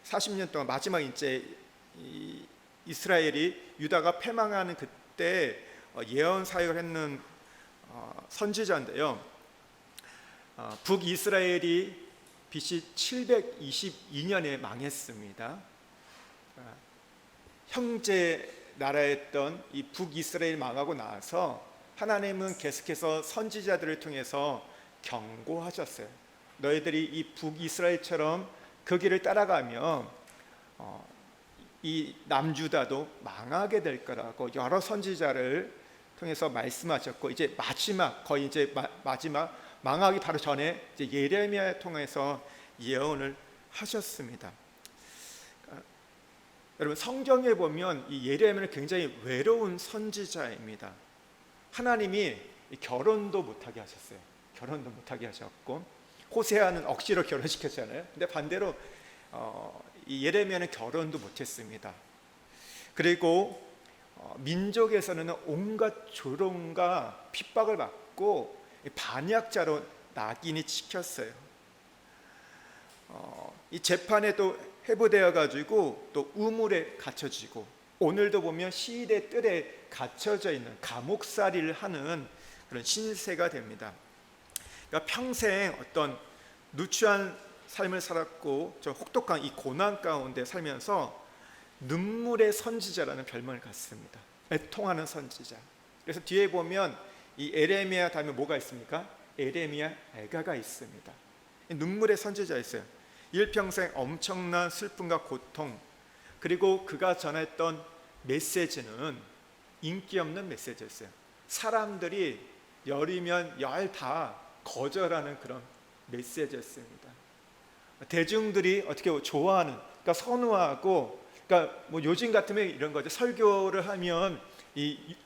40년 동안 마지막 이제 이스라엘이 유다가 패망하는 그때 예언 사역을 했는 선지자인데요. 북이스라엘이 BC 722년에 망했습니다. 형제 나라였던 이 북이스라엘 망하고 나서 하나님은 계속해서 선지자들을 통해서 경고하셨어요. 너희들이 이 북이스라엘처럼 그 길을 따라가면 이 남유다도 망하게 될 거라고 여러 선지자를 통해서 말씀하셨고, 이제 마지막 거의 이제 마지막 망하기 바로 전에 이제 예레미야를 통해서 예언을 하셨습니다. 여러분, 성경에 보면 이 예레미야는 굉장히 외로운 선지자입니다. 하나님이 결혼도 못하게 하셨어요. 결혼도 못하게 하셨고, 호세아는 억지로 결혼시켰잖아요. 근데 반대로 이 예레미야는 결혼도 못했습니다. 그리고 민족에서는 온갖 조롱과 핍박을 받고 반역자로 낙인이 찍혔어요. 이 재판에 또 회부되어 가지고 또 우물에 갇혀지고, 오늘도 보면 시대 뜰에 갇혀져 있는 감옥살이를 하는 그런 신세가 됩니다. 그러니까 평생 어떤 누추한 삶을 살았고 저 혹독한 이 고난 가운데 살면서 눈물의 선지자라는 별명을 갖습니다. 애통하는 선지자. 그래서 뒤에 보면 이 에레미야 다음에 뭐가 있습니까? 에레미야 애가가 있습니다. 눈물의 선지자였어요. 일평생 엄청난 슬픔과 고통, 그리고 그가 전했던 메시지는 인기 없는 메시지였어요. 사람들이 열이면 열 다 거절하는 그런 메시지였습니다. 대중들이 어떻게 좋아하는, 그러니까 선호하고, 그러니까 뭐 요즘 같으면 이런 거죠. 설교를 하면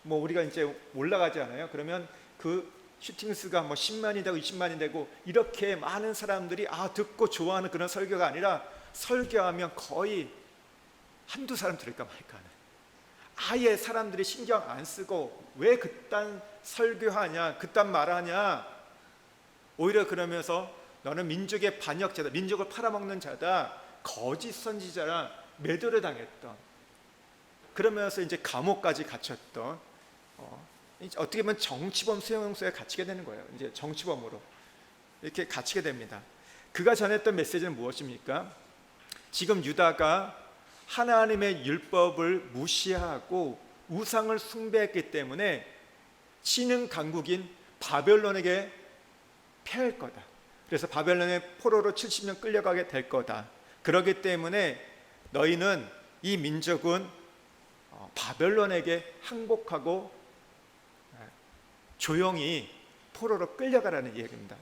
뭐 우리가 이제 올라가지 않아요? 그러면 그 슈팅수가 뭐 10만이 되고 20만이 되고 이렇게 많은 사람들이 듣고 좋아하는 그런 설교가 아니라, 설교하면 거의 한두 사람 들을까 말까 하는, 아예 사람들이 신경 안 쓰고 왜 그딴 설교하냐, 그딴 말하냐, 오히려 그러면서 너는 민족의 반역자다, 민족을 팔아먹는 자다, 거짓 선지자라 매도를 당했던, 그러면서 이제 감옥까지 갇혔던, 어떻게 보면 정치범 수용소에 갇히게 되는 거예요. 이제 정치범으로 이렇게 갇히게 됩니다. 그가 전했던 메시지는 무엇입니까? 지금 유다가 하나님의 율법을 무시하고 우상을 숭배했기 때문에 치는 강국인 바벨론에게 패할 거다. 그래서 바벨론의 포로로 70년 끌려가게 될 거다. 그렇기 때문에 너희는, 이 민족은 바벨론에게 항복하고 조용히 포로로 끌려가라는 얘기입니다.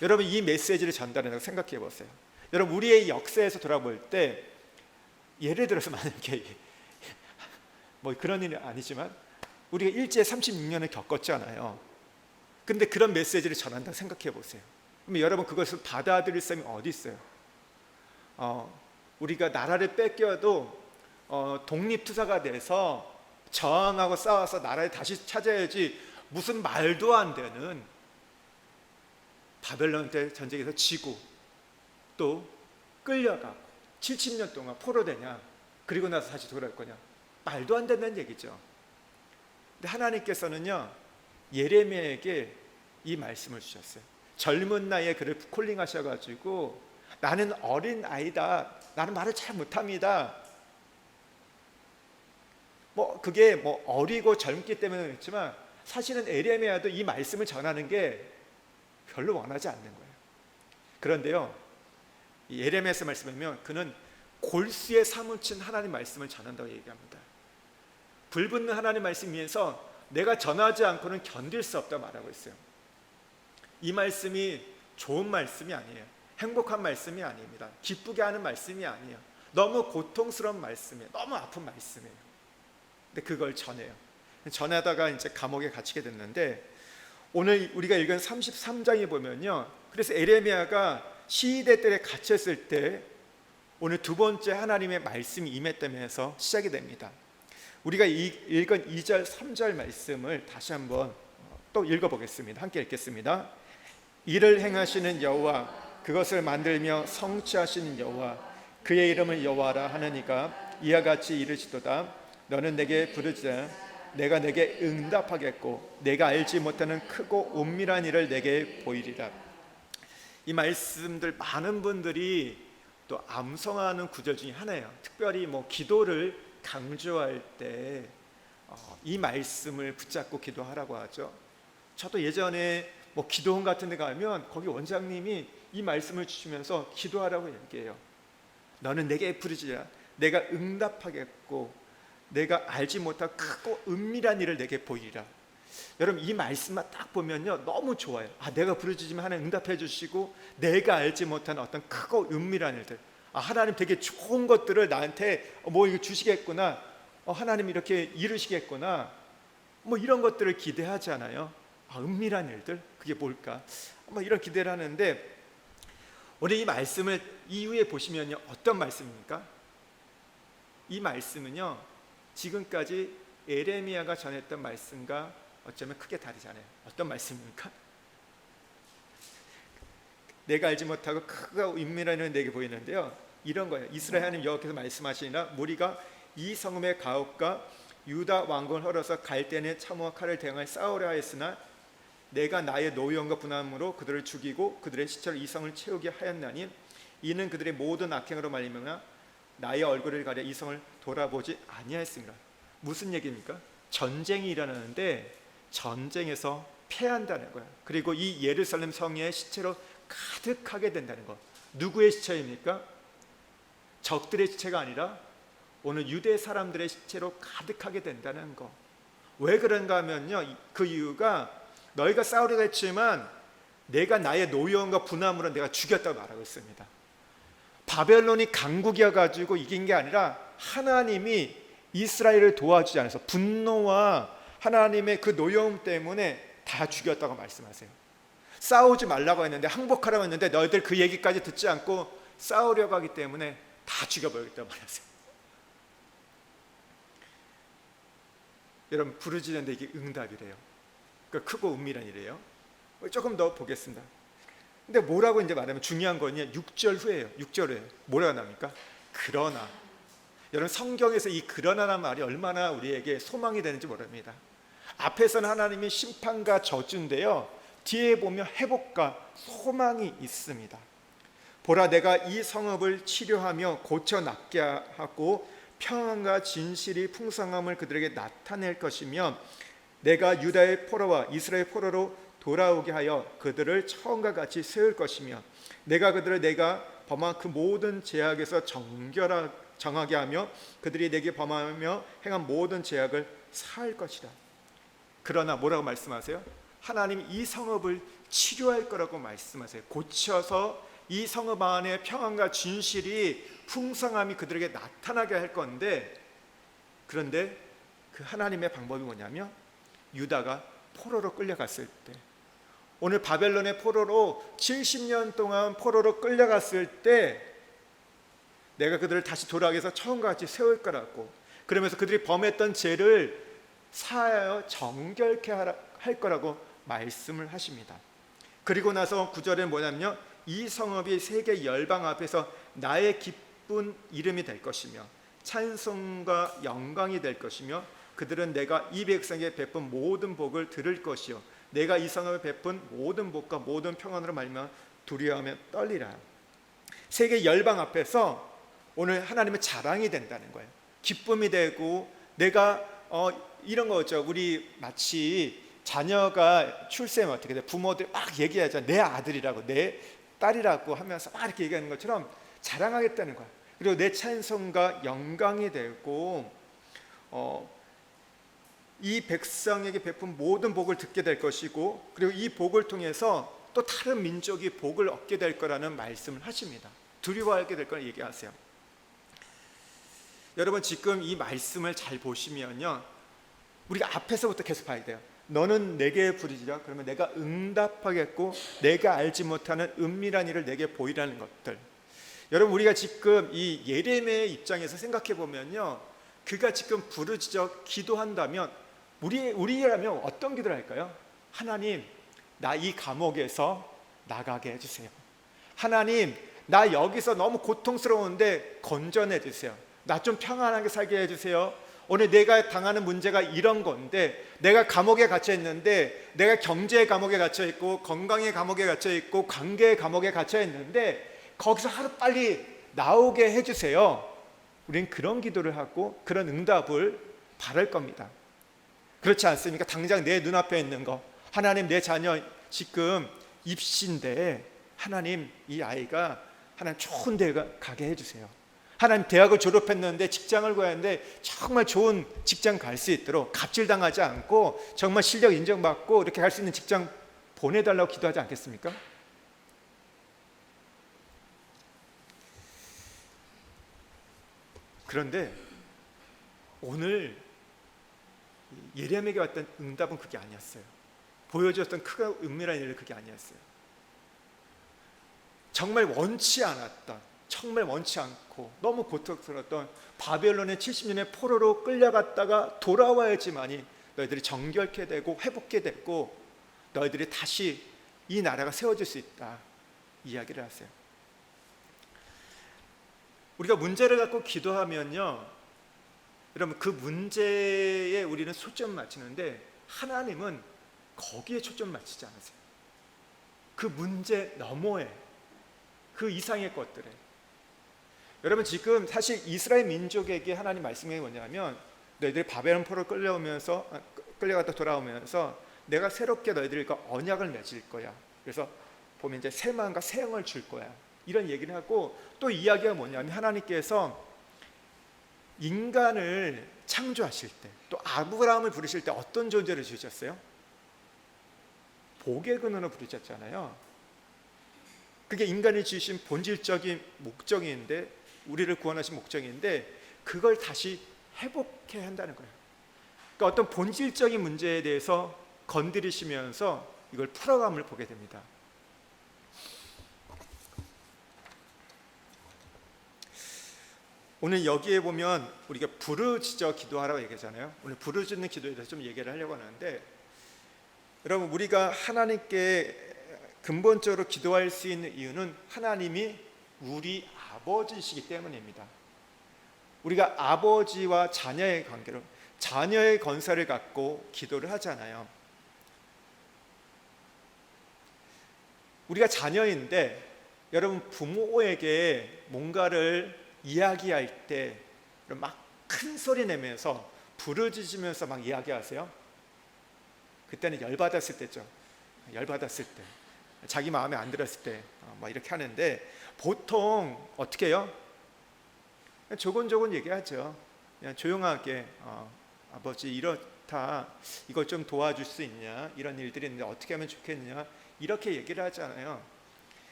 여러분, 이 메시지를 전달한다고 생각해 보세요. 여러분, 우리의 역사에서 돌아볼 때, 예를 들어서 만약에 뭐 그런 일은 아니지만 우리가 일제 36년을 겪었잖아요. 근데 그런 메시지를 전한다고 생각해 보세요. 그럼 여러분, 그것을 받아들일 사람이 어디 있어요? 우리가 나라를 뺏겨도 독립투사가 돼서 저항하고 싸워서 나라를 다시 찾아야지, 무슨 말도 안 되는 바벨론 때 전쟁에서 지고 또 끌려가고 70년 동안 포로되냐, 그리고 나서 다시 돌아올 거냐, 말도 안 된다는 얘기죠. 근데 하나님께서는요, 예레미야에게 이 말씀을 주셨어요. 젊은 나이에 그를 콜링하셔가지고, 나는 어린 아이다, 나는 말을 잘 못합니다, 뭐 그게 뭐 어리고 젊기 때문에 그렇지만, 사실은 에레미야도 이 말씀을 전하는 게 별로 원하지 않는 거예요. 그런데요, 이 에레미야서 말씀하면 그는 골수에 사무친 하나님 말씀을 전한다고 얘기합니다. 불붙는 하나님 말씀 위에서 내가 전하지 않고는 견딜 수 없다고 말하고 있어요. 이 말씀이 좋은 말씀이 아니에요. 행복한 말씀이 아닙니다. 기쁘게 하는 말씀이 아니에요. 너무 고통스러운 말씀이에요. 너무 아픈 말씀이에요. 근데 그걸 전해요. 전하다가 이제 감옥에 갇히게 됐는데, 오늘 우리가 읽은 33장에 보면요, 그래서 에레미야가 시대 뜰에 갇혔을 때 오늘 두 번째 하나님의 말씀이 임했다면서 시작이 됩니다. 우리가 읽은 2절 3절 말씀을 다시 한번 또 읽어보겠습니다. 함께 읽겠습니다. 이를 행하시는 여호와, 그것을 만들며 성취하시는 여호와, 그의 이름을 여호와라 하느니가 이와 같이 이르시도다. 너는 내게 부르짖으라. 내가 내게 응답하겠고 내가 알지 못하는 크고 은밀한 일을 내게 보이리라. 이 말씀들 많은 분들이 또 암송하는 구절 중에 하나예요. 특별히 기도를 강조할 때 이 말씀을 붙잡고 기도하라고 하죠. 저도 예전에 기도원 같은 데 가면 거기 원장님이 이 말씀을 주시면서 기도하라고 얘기해요. 너는 내게 부르짖으라. 내가 응답하겠고 내가 알지 못한 크고 은밀한 일을 내게 보이리라. 여러분, 이 말씀만 딱 보면요 너무 좋아요. 내가 부르짖으면 하나님 응답해 주시고 내가 알지 못한 어떤 크고 은밀한 일들, 하나님 되게 좋은 것들을 나한테 이거 주시겠구나, 하나님 이렇게 이루시겠구나, 이런 것들을 기대하잖아요. 은밀한 일들, 그게 뭘까? 이런 기대를 하는데, 오늘 이 말씀을 이후에 보시면요 어떤 말씀입니까? 이 말씀은요 지금까지 에레미야가 전했던 말씀과 어쩌면 크게 다르잖아요. 어떤 말씀입니까? 내가 알지 못하고 크고 은밀한 일은 내게 보이는데요, 이런 거예요. 이스라엘 하나님 여호와께서 말씀하시니라. 무리가 이 성읍의 가옥과 유다 왕궁을 헐어서 갈대는 참호와 칼을 대항하여 싸우려 하였으나 내가 나의 노여움과 분함으로 그들을 죽이고 그들의 시체로 이 성을 채우게 하였나니 이는 그들의 모든 악행으로 말미암아 나의 얼굴을 가려 이 성을 돌아보지 아니하였습니다. 무슨 얘기입니까? 전쟁이 일어나는데 전쟁에서 패한다는 거예요. 그리고 이 예루살렘 성의 시체로 가득하게 된다는 거. 누구의 시체입니까? 적들의 시체가 아니라 오늘 유대 사람들의 시체로 가득하게 된다는 거. 왜 그런가 하면요, 그 이유가 너희가 싸우려고 했지만 내가 나의 노여움과 분함으로 내가 죽였다고 말하고 있습니다. 바벨론이 강국이어가지고 이긴 게 아니라 하나님이 이스라엘을 도와주지 않아서 분노와 하나님의 그 노여움 때문에 다 죽였다고 말씀하세요. 싸우지 말라고 했는데, 항복하라고 했는데 너희들 그 얘기까지 듣지 않고 싸우려고 하기 때문에 다 죽여버리겠다고 말하세요. 여러분, 부르짖는데 이게 응답이래요. 그러니까 크고 은밀한 일이에요. 조금 더 보겠습니다. 근데 뭐라고 이제 말하면 중요한 거는요 6절 후에요. 6절 후에 뭐라고 나옵니까? 그러나. 여러분, 성경에서 이 그러나라는 말이 얼마나 우리에게 소망이 되는지 모릅니다. 앞에서는 하나님이 심판과 저주인데요, 뒤에 보면 회복과 소망이 있습니다. 보라, 내가 이 성읍을 치료하며 고쳐 낫게 하고 평안과 진실이 풍성함을 그들에게 나타낼 것이며 내가 유다의 포로와 이스라엘 포로로 돌아오게 하여 그들을 처음과 같이 세울 것이며 내가 그들을 내가 범한 그 모든 죄악에서 정하게 하며 그들이 내게 범하며 행한 모든 죄악을 사할 것이다. 그러나 뭐라고 말씀하세요? 하나님이 이 성읍을 치료할 거라고 말씀하세요. 고쳐서 이 성읍 안에 평안과 진실이 풍성함이 그들에게 나타나게 할 건데, 그런데 그 하나님의 방법이 뭐냐면 유다가 포로로 끌려갔을 때, 오늘 바벨론의 포로로 70년 동안 포로로 끌려갔을 때 내가 그들을 다시 돌아오게 해서 처음과 같이 세울 거라고, 그러면서 그들이 범했던 죄를 사하여 정결케 할 거라고 말씀을 하십니다. 그리고 나서 9절에 뭐냐면요, 이 성읍이 세계 열방 앞에서 나의 기쁜 이름이 될 것이며 찬송과 영광이 될 것이며 그들은 내가 이 백성에게 베푼 모든 복을 들을 것이요 내가 이 성읍에 베푼 모든 복과 모든 평안으로 말미암아 두려워하며 떨리라. 세계 열방 앞에서 오늘 하나님의 자랑이 된다는 거예요. 기쁨이 되고, 내가 이런 거죠. 우리 마치 자녀가 출세하면 어떻게 돼? 부모들 막 얘기하잖아요. 내 아들이라고, 내 딸이라고 하면서 막 이렇게 얘기하는 것처럼 자랑하겠다는 거야. 그리고 내 찬송과 영광이 되고 이 백성에게 베푼 모든 복을 듣게 될 것이고, 그리고 이 복을 통해서 또 다른 민족이 복을 얻게 될 거라는 말씀을 하십니다. 두려워하게 될 거라 얘기하세요. 여러분, 지금 이 말씀을 잘 보시면요, 우리가 앞에서부터 계속 봐야 돼요. 너는 내게 부르짖으라. 그러면 내가 응답하겠고 내가 알지 못하는 은밀한 일을 내게 보이라는 것들. 여러분, 우리가 지금 이 예레미야의 입장에서 생각해 보면요, 그가 지금 부르짖어 기도한다면 우리라면 어떤 기도를 할까요? 하나님, 나 이 감옥에서 나가게 해주세요. 하나님, 나 여기서 너무 고통스러운데 건져내 주세요. 나 좀 평안하게 살게 해주세요. 오늘 내가 당하는 문제가 이런 건데, 내가 감옥에 갇혀 있는데, 내가 경제의 감옥에 갇혀 있고 건강의 감옥에 갇혀 있고 관계의 감옥에 갇혀 있는데 거기서 하루빨리 나오게 해주세요. 우리는 그런 기도를 하고 그런 응답을 바랄 겁니다. 그렇지 않습니까? 당장 내 눈앞에 있는 거, 하나님, 내 자녀 지금 입시인데 하나님, 이 아이가 하나님 좋은 데 가게 해주세요. 하나님, 대학을 졸업했는데 직장을 구해야 하는데 정말 좋은 직장 갈 수 있도록, 갑질당하지 않고 정말 실력 인정받고 이렇게 갈 수 있는 직장 보내달라고 기도하지 않겠습니까? 그런데 오늘 예레미야에게 왔던 응답은 그게 아니었어요. 보여줬던 크고 은밀한 일은 그게 아니었어요. 정말 원치 않았던, 정말 원치 않고 너무 고통스러웠던 바벨론의 70년의 포로로 끌려갔다가 돌아와야지만이 너희들이 정결케 되고 회복게 되고 너희들이 다시 이 나라가 세워질 수 있다, 이야기를 하세요. 우리가 문제를 갖고 기도하면요, 여러분, 그 문제에 우리는 초점을 맞추는데 하나님은 거기에 초점을 맞추지 않으세요. 그 문제 너머에, 그 이상의 것들에. 여러분, 지금 사실 이스라엘 민족에게 하나님 말씀이 뭐냐면, 너희들이 바벨론 포로 끌려갔다 돌아오면서 내가 새롭게 너희들과 언약을 맺을 거야. 그래서 보면 이제 새 마음과 새 영을 줄 거야, 이런 얘기를 하고, 또 이야기가 뭐냐면 하나님께서 인간을 창조하실 때, 또 아브라함을 부르실 때 어떤 존재를 주셨어요? 복의 근원으로 부르셨잖아요. 그게 인간이 주신 본질적인 목적인데, 우리를 구원하신 목적인데, 그걸 다시 회복해야 한다는 거예요. 그러니까 어떤 본질적인 문제에 대해서 건드리시면서 이걸 풀어감을 보게 됩니다. 오늘 여기에 보면 우리가 부르짖어 기도하라고 얘기하잖아요. 오늘 부르짖는 기도에 대해서 좀 얘기를 하려고 하는데, 여러분, 우리가 하나님께 근본적으로 기도할 수 있는 이유는 하나님이 우리 아버지이시기 때문입니다. 우리가 아버지와 자녀의 관계로, 자녀의 건설을 갖고 기도를 하잖아요. 우리가 자녀인데, 여러분, 부모에게 뭔가를 이야기할 때 막 큰 소리 내면서 부르짖으면서 막 이야기하세요? 그때는 열받았을 때죠. 열받았을 때, 자기 마음에 안 들었을 때 막 이렇게 하는데, 보통 어떻게 해요? 조곤조곤 얘기하죠. 그냥 조용하게, 아버지 이렇다, 이걸 좀 도와줄 수 있냐, 이런 일들이 있는데 어떻게 하면 좋겠냐, 이렇게 얘기를 하잖아요.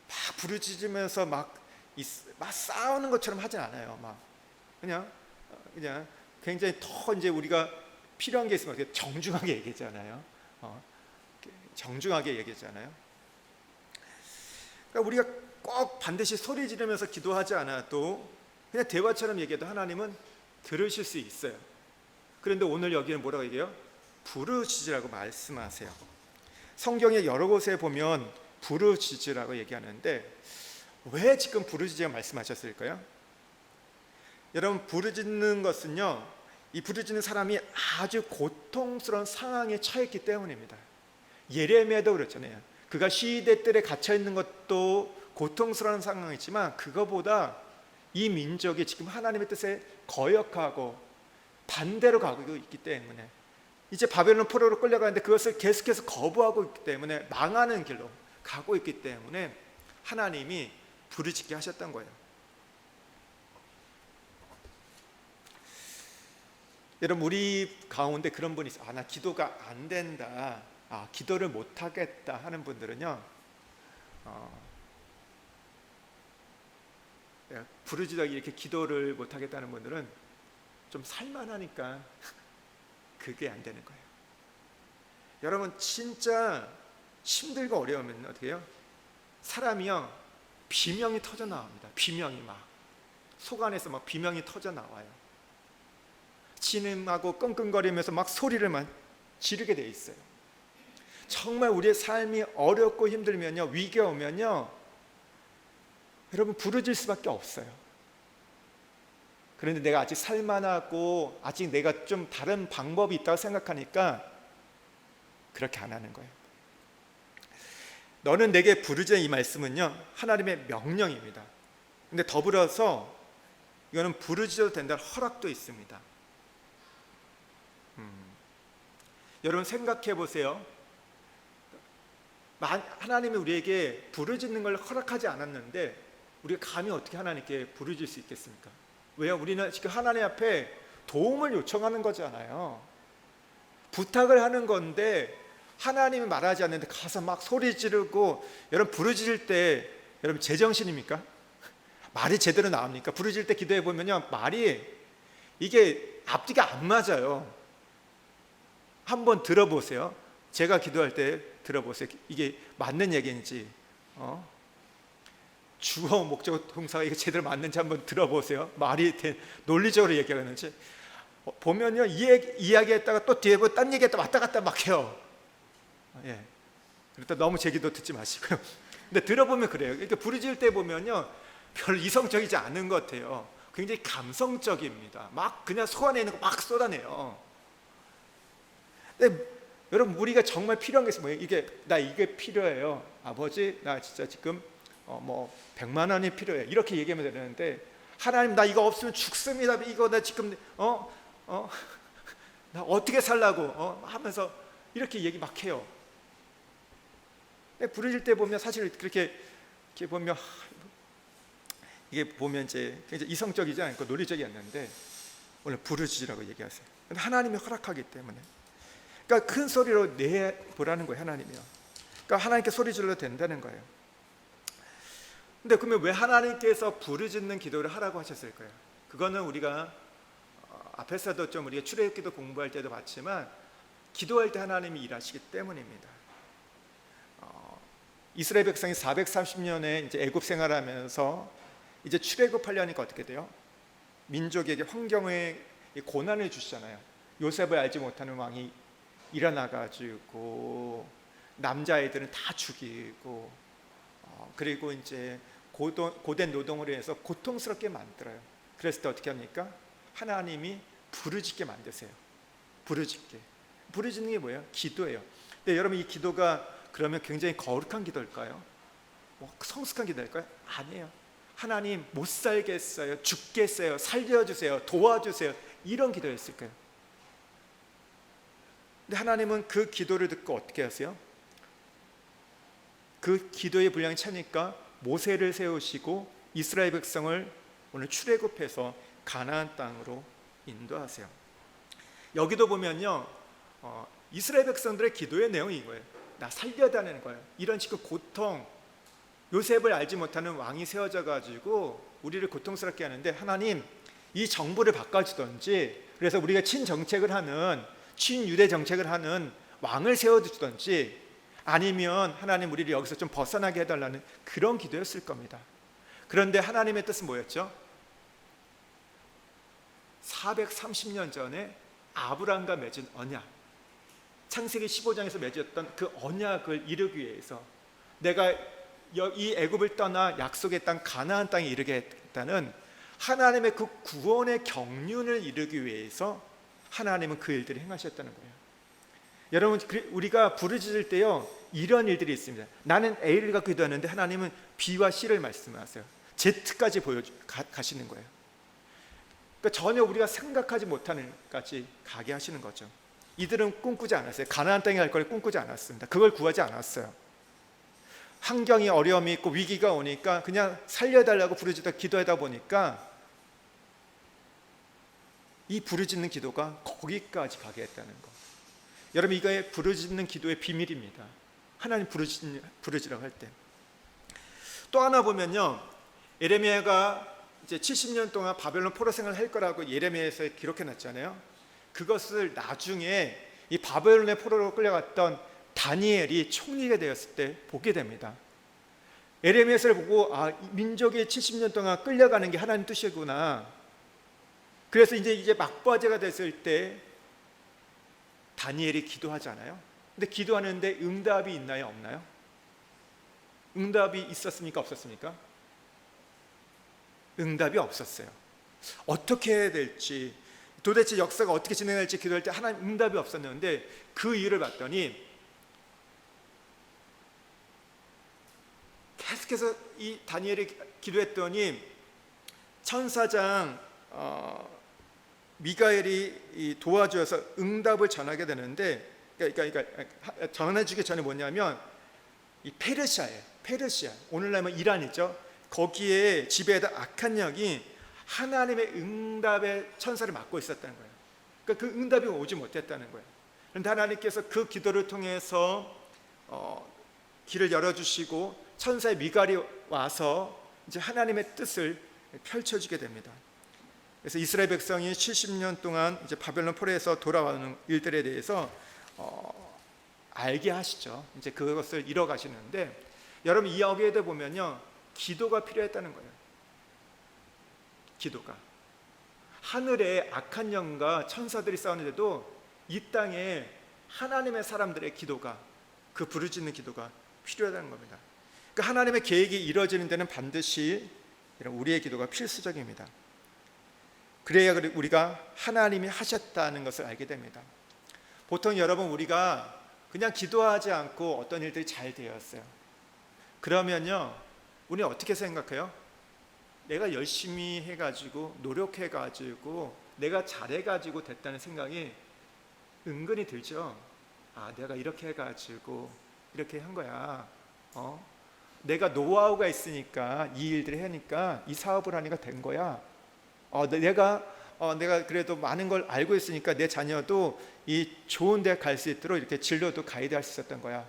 막 부르짖으면서 막 싸우는 것처럼 하진 않아요. 막 그냥 굉장히 더 이제 우리가 필요한 게 있으면 어떻게 정중하게 얘기하잖아요. 정중하게 얘기하잖아요. 그러니까 우리가 꼭 반드시 소리 지르면서 기도하지 않아도 그냥 대화처럼 얘기해도 하나님은 들으실 수 있어요. 그런데 오늘 여기는 뭐라고 얘기해요? 부르짖으라고 말씀하세요. 성경의 여러 곳에 보면 부르짖으라고 얘기하는데, 왜 지금 부르짖으라고 말씀하셨을까요? 여러분, 부르짖는 것은요, 이 부르짖는 사람이 아주 고통스러운 상황에 처했기 때문입니다. 예레미야도 그렇잖아요. 그가 시대 뜰에 갇혀 있는 것도 고통스러운 상황이지만, 그거보다 이 민족이 지금 하나님의 뜻에 거역하고 반대로 가고 있기 때문에, 이제 바벨론 포로로 끌려가는데 그것을 계속해서 거부하고 있기 때문에 망하는 길로 가고 있기 때문에 하나님이 부르짖게 하셨던 거예요. 여러분, 우리 가운데 그런 분이 있어요. 나 기도가 안 된다, 기도를 못 하겠다 하는 분들은요, 부르짖다가 이렇게 기도를 못 하겠다는 분들은 좀 살만하니까 그게 안 되는 거예요. 여러분, 진짜 힘들고 어려우면 어떻게 해요? 사람이요, 비명이 터져 나옵니다. 비명이 막 속 안에서 막 비명이 터져 나와요. 진음하고 끙끙거리면서 막 소리를 막 지르게 돼 있어요. 정말 우리의 삶이 어렵고 힘들면요, 위기가 오면요, 여러분 부르짖을 수밖에 없어요. 그런데 내가 아직 살만하고 아직 내가 좀 다른 방법이 있다고 생각하니까 그렇게 안 하는 거예요. 너는 내게 부르짖으라, 이 말씀은요 하나님의 명령입니다. 근데 더불어서 이거는 부르짖어도 된다는 허락도 있습니다. 여러분 생각해 보세요. 하나님이 우리에게 부르짖는 걸 허락하지 않았는데 우리가 감히 어떻게 하나님께 부르짖을 수 있겠습니까? 왜요? 우리는 지금 하나님 앞에 도움을 요청하는 거잖아요. 부탁을 하는 건데 하나님이 말하지 않는데 가서 막 소리 지르고, 여러분 부르짖을 때 여러분 제정신입니까? 말이 제대로 나옵니까? 부르짖을 때 기도해 보면요 말이 이게 앞뒤가 안 맞아요. 한번 들어보세요. 제가 기도할 때 들어보세요. 이게 맞는 얘기인지 주어 목적 동사가 이게 제대로 맞는지 한번 들어보세요. 말이 논리적으로 얘기하는지 보면요 이야기했다가 또 뒤에 딴 얘기했다 왔다 갔다 막 해요. 예. 그러니까 너무 제 기도 듣지 마시고요. 근데 들어보면 그래요. 이렇게 부르짖을 때 보면요 별로 이성적이지 않은 것 같아요. 굉장히 감성적입니다. 막 그냥 속 안에 있는 거 막 쏟아내요. 근데 여러분 우리가 정말 필요한 게 뭐예요? 이게 필요해요. 아버지 나 진짜 지금 100만 원이 필요해. 이렇게 얘기하면 되는데 하나님 나 이거 없으면 죽습니다. 이거 나 지금 나 어떻게 살라고 하면서 이렇게 얘기 막 해요. 부르짖을 때 보면 사실 그렇게 보면 이게 보면 이제 굉장히 이성적이지 않고 논리적이 않는데 오늘 부르짖으라고 얘기하세요. 근데 하나님이 허락하기 때문에, 그러니까 큰 소리로 내보라는 거예요. 하나님이요. 그러니까 하나님께 소리 질러도 된다는 거예요. 근데 그러면 왜 하나님께서 부르짖는 기도를 하라고 하셨을까요? 그거는 우리가 앞에서도 좀 우리가 출애굽기도 공부할 때도 봤지만 기도할 때 하나님이 일하시기 때문입니다. 이스라엘 백성이 430년에 이제 애굽 생활하면서 이제 출애굽하려니까 어떻게 돼요? 민족에게 환경에 고난을 주시잖아요. 요셉을 알지 못하는 왕이 일어나가지고 남자아이들은 다 죽이고 그리고 이제 고된 노동을 해서 고통스럽게 만들어요. 그랬을 때 어떻게 합니까? 하나님이 부르짖게 만드세요. 부르짖는 게 뭐예요? 기도예요. 근데 여러분 이 기도가 그러면 굉장히 거룩한 기도일까요? 성숙한 기도일까요? 아니에요. 하나님 못 살겠어요, 죽겠어요, 살려주세요, 도와주세요, 이런 기도였을까요? 근데 하나님은 그 기도를 듣고 어떻게 하세요? 그 기도의 분량이 차니까 모세를 세우시고 이스라엘 백성을 오늘 출애굽해서 가나안 땅으로 인도하세요. 여기도 보면요 이스라엘 백성들의 기도의 내용이 이거예요. 나 살려달라는 거예요. 이런 식의 고통, 요셉을 알지 못하는 왕이 세워져 가지고 우리를 고통스럽게 하는데 하나님 이 정부를 바꿔주든지, 그래서 우리가 친정책을 하는 친유대 정책을 하는 왕을 세워주든지, 아니면 하나님 우리를 여기서 좀 벗어나게 해달라는 그런 기도였을 겁니다. 그런데 하나님의 뜻은 뭐였죠? 430년 전에 아브라함과 맺은 언약, 창세기 15장에서 맺었던 그 언약을 이루기 위해서 내가 이 애굽을 떠나 약속의 땅 가나안 땅에 이르겠다는 하나님의 그 구원의 경륜을 이루기 위해서 하나님은 그 일들을 행하셨다는 거예요. 여러분 우리가 부르짖을 때요 이런 일들이 있습니다. 나는 A를 갖고 기도하는데 하나님은 B와 C를 말씀하세요. Z까지 가시는 거예요. 그러니까 전혀 우리가 생각하지 못하는 까지 가게 하시는 거죠. 이들은 꿈꾸지 않았어요. 가나안 땅에 갈 걸 꿈꾸지 않았습니다. 그걸 구하지 않았어요. 환경이 어려움이 있고 위기가 오니까 그냥 살려달라고 부르짖다 기도하다 보니까 이 부르짖는 기도가 거기까지 가게 했다는 거. 여러분 이거의 부르짖는 기도의 비밀입니다. 하나님 부르짖으라고 할 때. 또 하나 보면요 예레미야가 이제 70년 동안 바벨론 포로 생활을 할 거라고 예레미야에서 기록해 놨잖아요. 그것을 나중에 이 바벨론의 포로로 끌려갔던 다니엘이 총리가 되었을 때 보게 됩니다. 예레미야서를 보고 민족이 70년 동안 끌려가는 게 하나님 뜻이구나. 그래서 이제 막바지가 됐을 때 다니엘이 기도하잖아요. 근데 기도하는데 응답이 있나요, 없나요? 응답이 있었습니까, 없었습니까? 응답이 없었어요. 어떻게 해야 될지, 도대체 역사가 어떻게 진행할지 기도할 때 하나님 응답이 없었는데, 그 이유를 봤더니 계속해서 이 다니엘이 기도했더니 천사장 미가엘이 도와줘서 응답을 전하게 되는데, 그러니까 전해주기 전에 뭐냐면 이 페르시아예요. 페르시아, 오늘날 이란이죠. 거기에 지배하던 악한 영이 하나님의 응답의 천사를 맡고 있었다는 거예요. 그러니까 그 응답이 오지 못했다는 거예요. 그런데 하나님께서 그 기도를 통해서 길을 열어주시고 천사의 미갈이 와서 이제 하나님의 뜻을 펼쳐주게 됩니다. 그래서 이스라엘 백성이 70년 동안 이제 바벨론 포로에서 돌아오는 일들에 대해서 알게 하시죠. 이제 그것을 이뤄가시는데, 여러분 이 여기에도 보면요, 기도가 필요했다는 거예요. 기도가. 하늘에 악한 영과 천사들이 싸우는데도 이 땅에 하나님의 사람들의 기도가, 그 부르짖는 기도가 필요하다는 겁니다. 그러니까 하나님의 계획이 이루어지는 데는 반드시 이런 우리의 기도가 필수적입니다. 그래야 우리가 하나님이 하셨다는 것을 알게 됩니다. 보통 여러분, 우리가 그냥 기도하지 않고 어떤 일들이 잘 되었어요. 그러면요, 우리는 어떻게 생각해요? 내가 열심히 해가지고 노력해가지고 내가 잘해가지고 됐다는 생각이 은근히 들죠. 아, 내가 이렇게 해가지고 이렇게 한 거야. 내가 노하우가 있으니까 이 일들을 하니까 이 사업을 하니까 된 거야. 내가 그래도 많은 걸 알고 있으니까 내 자녀도 이 좋은 데 갈 수 있도록 이렇게 진로도 가이드할 수 있었던 거야.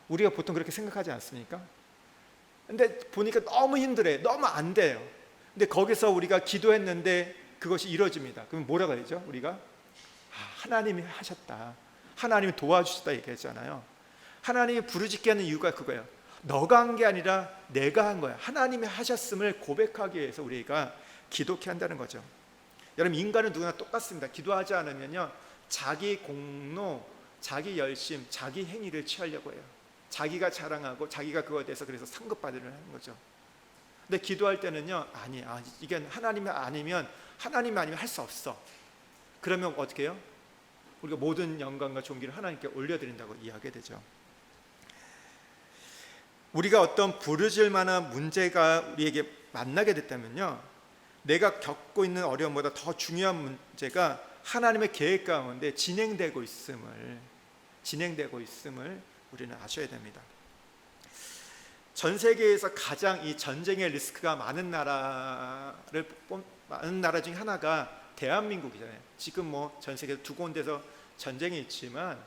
우리가 보통 그렇게 생각하지 않습니까? 근데 보니까 너무 힘들어요. 너무 안 돼요. 근데 거기서 우리가 기도했는데 그것이 이루어집니다. 그럼 뭐라고 하죠? 우리가 하나님이 하셨다, 하나님이 도와주셨다 얘기했잖아요. 하나님이 부르짖게 하는 이유가 그거예요. 너가 한 게 아니라 내가 한 거야. 하나님이 하셨음을 고백하기 위해서 우리가 기도케 한다는 거죠. 여러분, 인간은 누구나 똑같습니다. 기도하지 않으면요, 자기 공로, 자기 열심, 자기 행위를 취하려고 해요. 자기가 자랑하고 자기가 그거에 대해서 그래서 상급받으려 하는 거죠. 근데 기도할 때는요, 이게 하나님이 아니면 할 수 없어. 그러면 어떻게 해요? 우리가 모든 영광과 존귀를 하나님께 올려드린다고 이야기하게 되죠. 우리가 어떤 부르짖을 만한 문제가 우리에게 만나게 됐다면요, 내가 겪고 있는 어려움보다 더 중요한 문제가 하나님의 계획 가운데 진행되고 있음을 우리는 아셔야 됩니다. 전 세계에서 가장 이 전쟁의 리스크가 많은 나라 중에 하나가 대한민국이잖아요. 지금 전 세계 두 군데서 전쟁이 있지만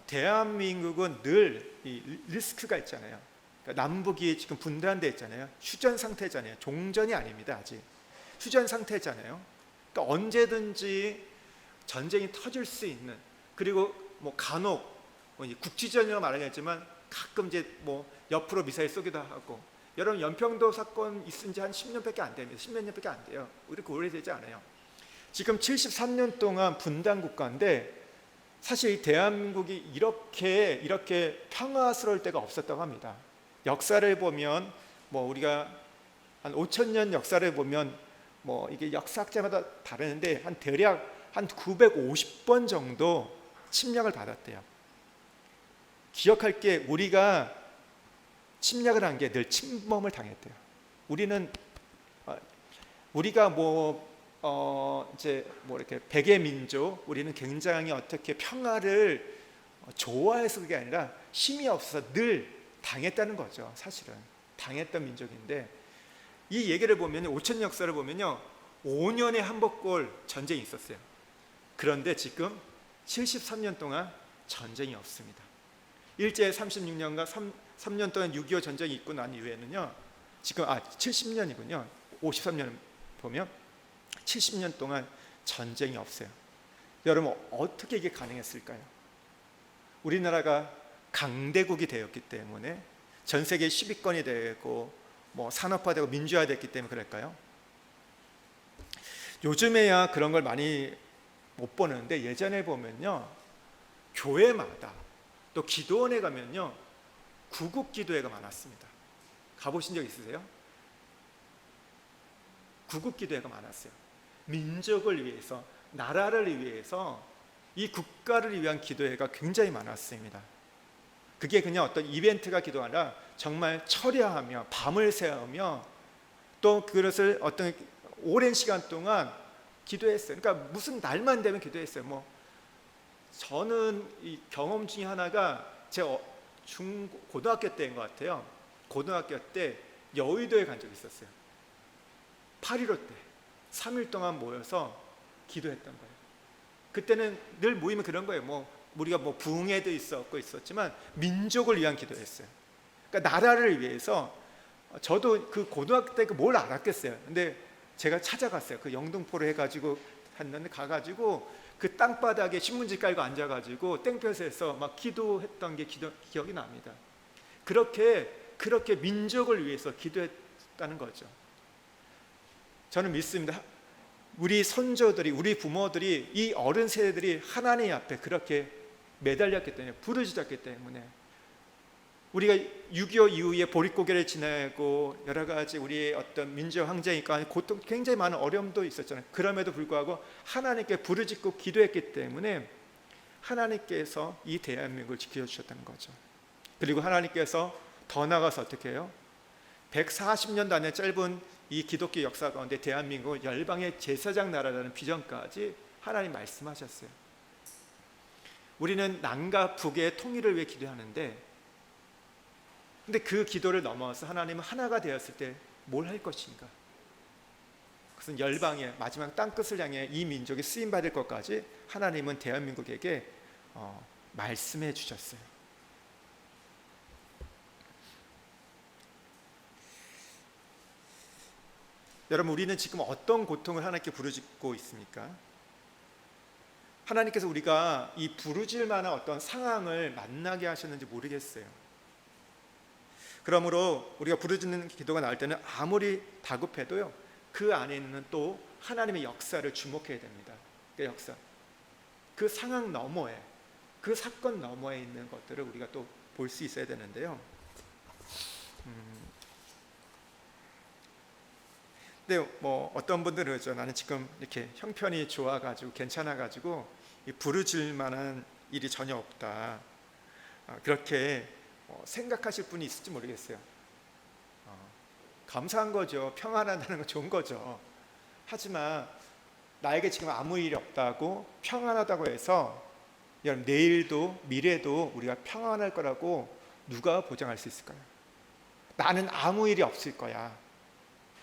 대한민국은 늘 이 리스크가 있잖아요. 그러니까 남북이 지금 분단돼 있잖아요. 휴전 상태잖아요. 종전이 아닙니다. 아직 휴전 상태잖아요. 그러니까 언제든지 전쟁이 터질 수 있는, 그리고 간혹 국지전이라고 말하겠지만 가끔 이제 옆으로 미사일 쏘기도 하고. 여러분, 연평도 사건 있은 지 한 10년밖에 안 됩니다. 10몇 년밖에 안 돼요. 그렇게 오래되지 않아요. 지금 73년 동안 분단 국가인데 사실 이 대한민국이 이렇게 평화스러울 때가 없었다고 합니다. 역사를 보면 우리가 한 5,000년 역사를 보면 이게 역사학자마다 다르는데 대략 한 950번 정도 침략을 받았대요. 기억할 게, 우리가 침략을 한 게 늘 침범을 당했대요. 우리가 이렇게 백의 민족, 우리는 굉장히 어떻게 평화를 좋아해서 그게 아니라 힘이 없어서 늘 당했다는 거죠. 사실은 당했던 민족인데, 이 얘기를 보면 5천 역사를 보면요, 5년에 한 번꼴 전쟁이 있었어요. 그런데 지금 73년 동안 전쟁이 없습니다. 일제 36년과 3년 동안 6.25 전쟁이 있고 난 이후에는요, 지금 70년이군요. 53년 보면 70년 동안 전쟁이 없어요. 여러분, 어떻게 이게 가능했을까요? 우리나라가 강대국이 되었기 때문에, 전 세계 10위권이 되고 산업화되고 민주화됐기 때문에 그럴까요? 요즘에야 그런 걸 많이 못 보는데, 예전에 보면요, 교회마다 또 기도원에 가면요, 구국 기도회가 많았습니다. 가보신 적 있으세요? 구국기도회가 많았어요. 민족을 위해서, 나라를 위해서, 이 국가를 위한 기도회가 굉장히 많았습니다. 그게 그냥 어떤 이벤트가 기도가 아니라 정말 철야하며 밤을 새우며 또 그것을 어떤 오랜 시간 동안 기도했어요. 그러니까 무슨 날만 되면 기도했어요. 뭐 저는 이 경험 중에 하나가 제 고등학교 때인 것 같아요. 고등학교 때 여의도에 간 적이 있었어요. 8.15 때 3일 동안 모여서 기도했던 거예요. 그때는 늘 모이면 그런 거예요. 뭐 우리가 뭐 부흥회도 있었지만 민족을 위한 기도했어요. 그러니까 나라를 위해서. 저도 그 고등학교 때 뭘 알았겠어요. 근데 제가 찾아갔어요. 그 영등포로 해가지고 갔는데 가가지고 그 땅바닥에 신문지 깔고 앉아가지고 땡볕에서 막 기도했던 게 기억이 납니다. 그렇게 민족을 위해서 기도했다는 거죠. 저는 믿습니다. 우리 선조들이, 우리 부모들이, 이 어른 세대들이 하나님 앞에 그렇게 매달렸기 때문에, 부르짖었기 때문에 우리가 6.25 이후에 보릿고개를 지나고 여러 가지 우리의 어떤 민족 항쟁이니까 고통, 굉장히 많은 어려움도 있었잖아요. 그럼에도 불구하고 하나님께 부르짖고 기도했기 때문에 하나님께서 이 대한민국을 지켜주셨다는 거죠. 그리고 하나님께서 더 나아가서 어떻게 해요? 140년도 안에 짧은 이 기독교 역사 가운데 대한민국을 열방의 제사장 나라라는 비전까지 하나님 말씀하셨어요. 우리는 남과 북의 통일을 위해 기도하는데, 근데 그 기도를 넘어서 하나님은 하나가 되었을 때 뭘 할 것인가? 그것은 열방의 마지막 땅끝을 향해 이 민족이 쓰임받을 것까지 하나님은 대한민국에게 말씀해 주셨어요. 여러분, 우리는 지금 어떤 고통을 하나님께 부르짖고 있습니까? 하나님께서 우리가 이 부르짖을 만한 어떤 상황을 만나게 하셨는지 모르겠어요. 그러므로 우리가 부르짖는 기도가 나올 때는 아무리 다급해도요, 그 안에 있는 또 하나님의 역사를 주목해야 됩니다. 그 역사, 그 상황 너머에, 그 사건 너머에 있는 것들을 우리가 또 볼 수 있어야 되는데요. 근데 뭐 어떤 분들은 그러죠. 나는 지금 이렇게 형편이 좋아가지고 괜찮아가지고 부르짖을 만한 일이 전혀 없다. 그렇게 생각하실 분이 있을지 모르겠어요. 감사한 거죠. 평안하다는 건 좋은 거죠. 하지만 나에게 지금 아무 일이 없다고, 평안하다고 해서 여러분 내일도 미래도 우리가 평안할 거라고 누가 보장할 수 있을까요? 나는 아무 일이 없을 거야.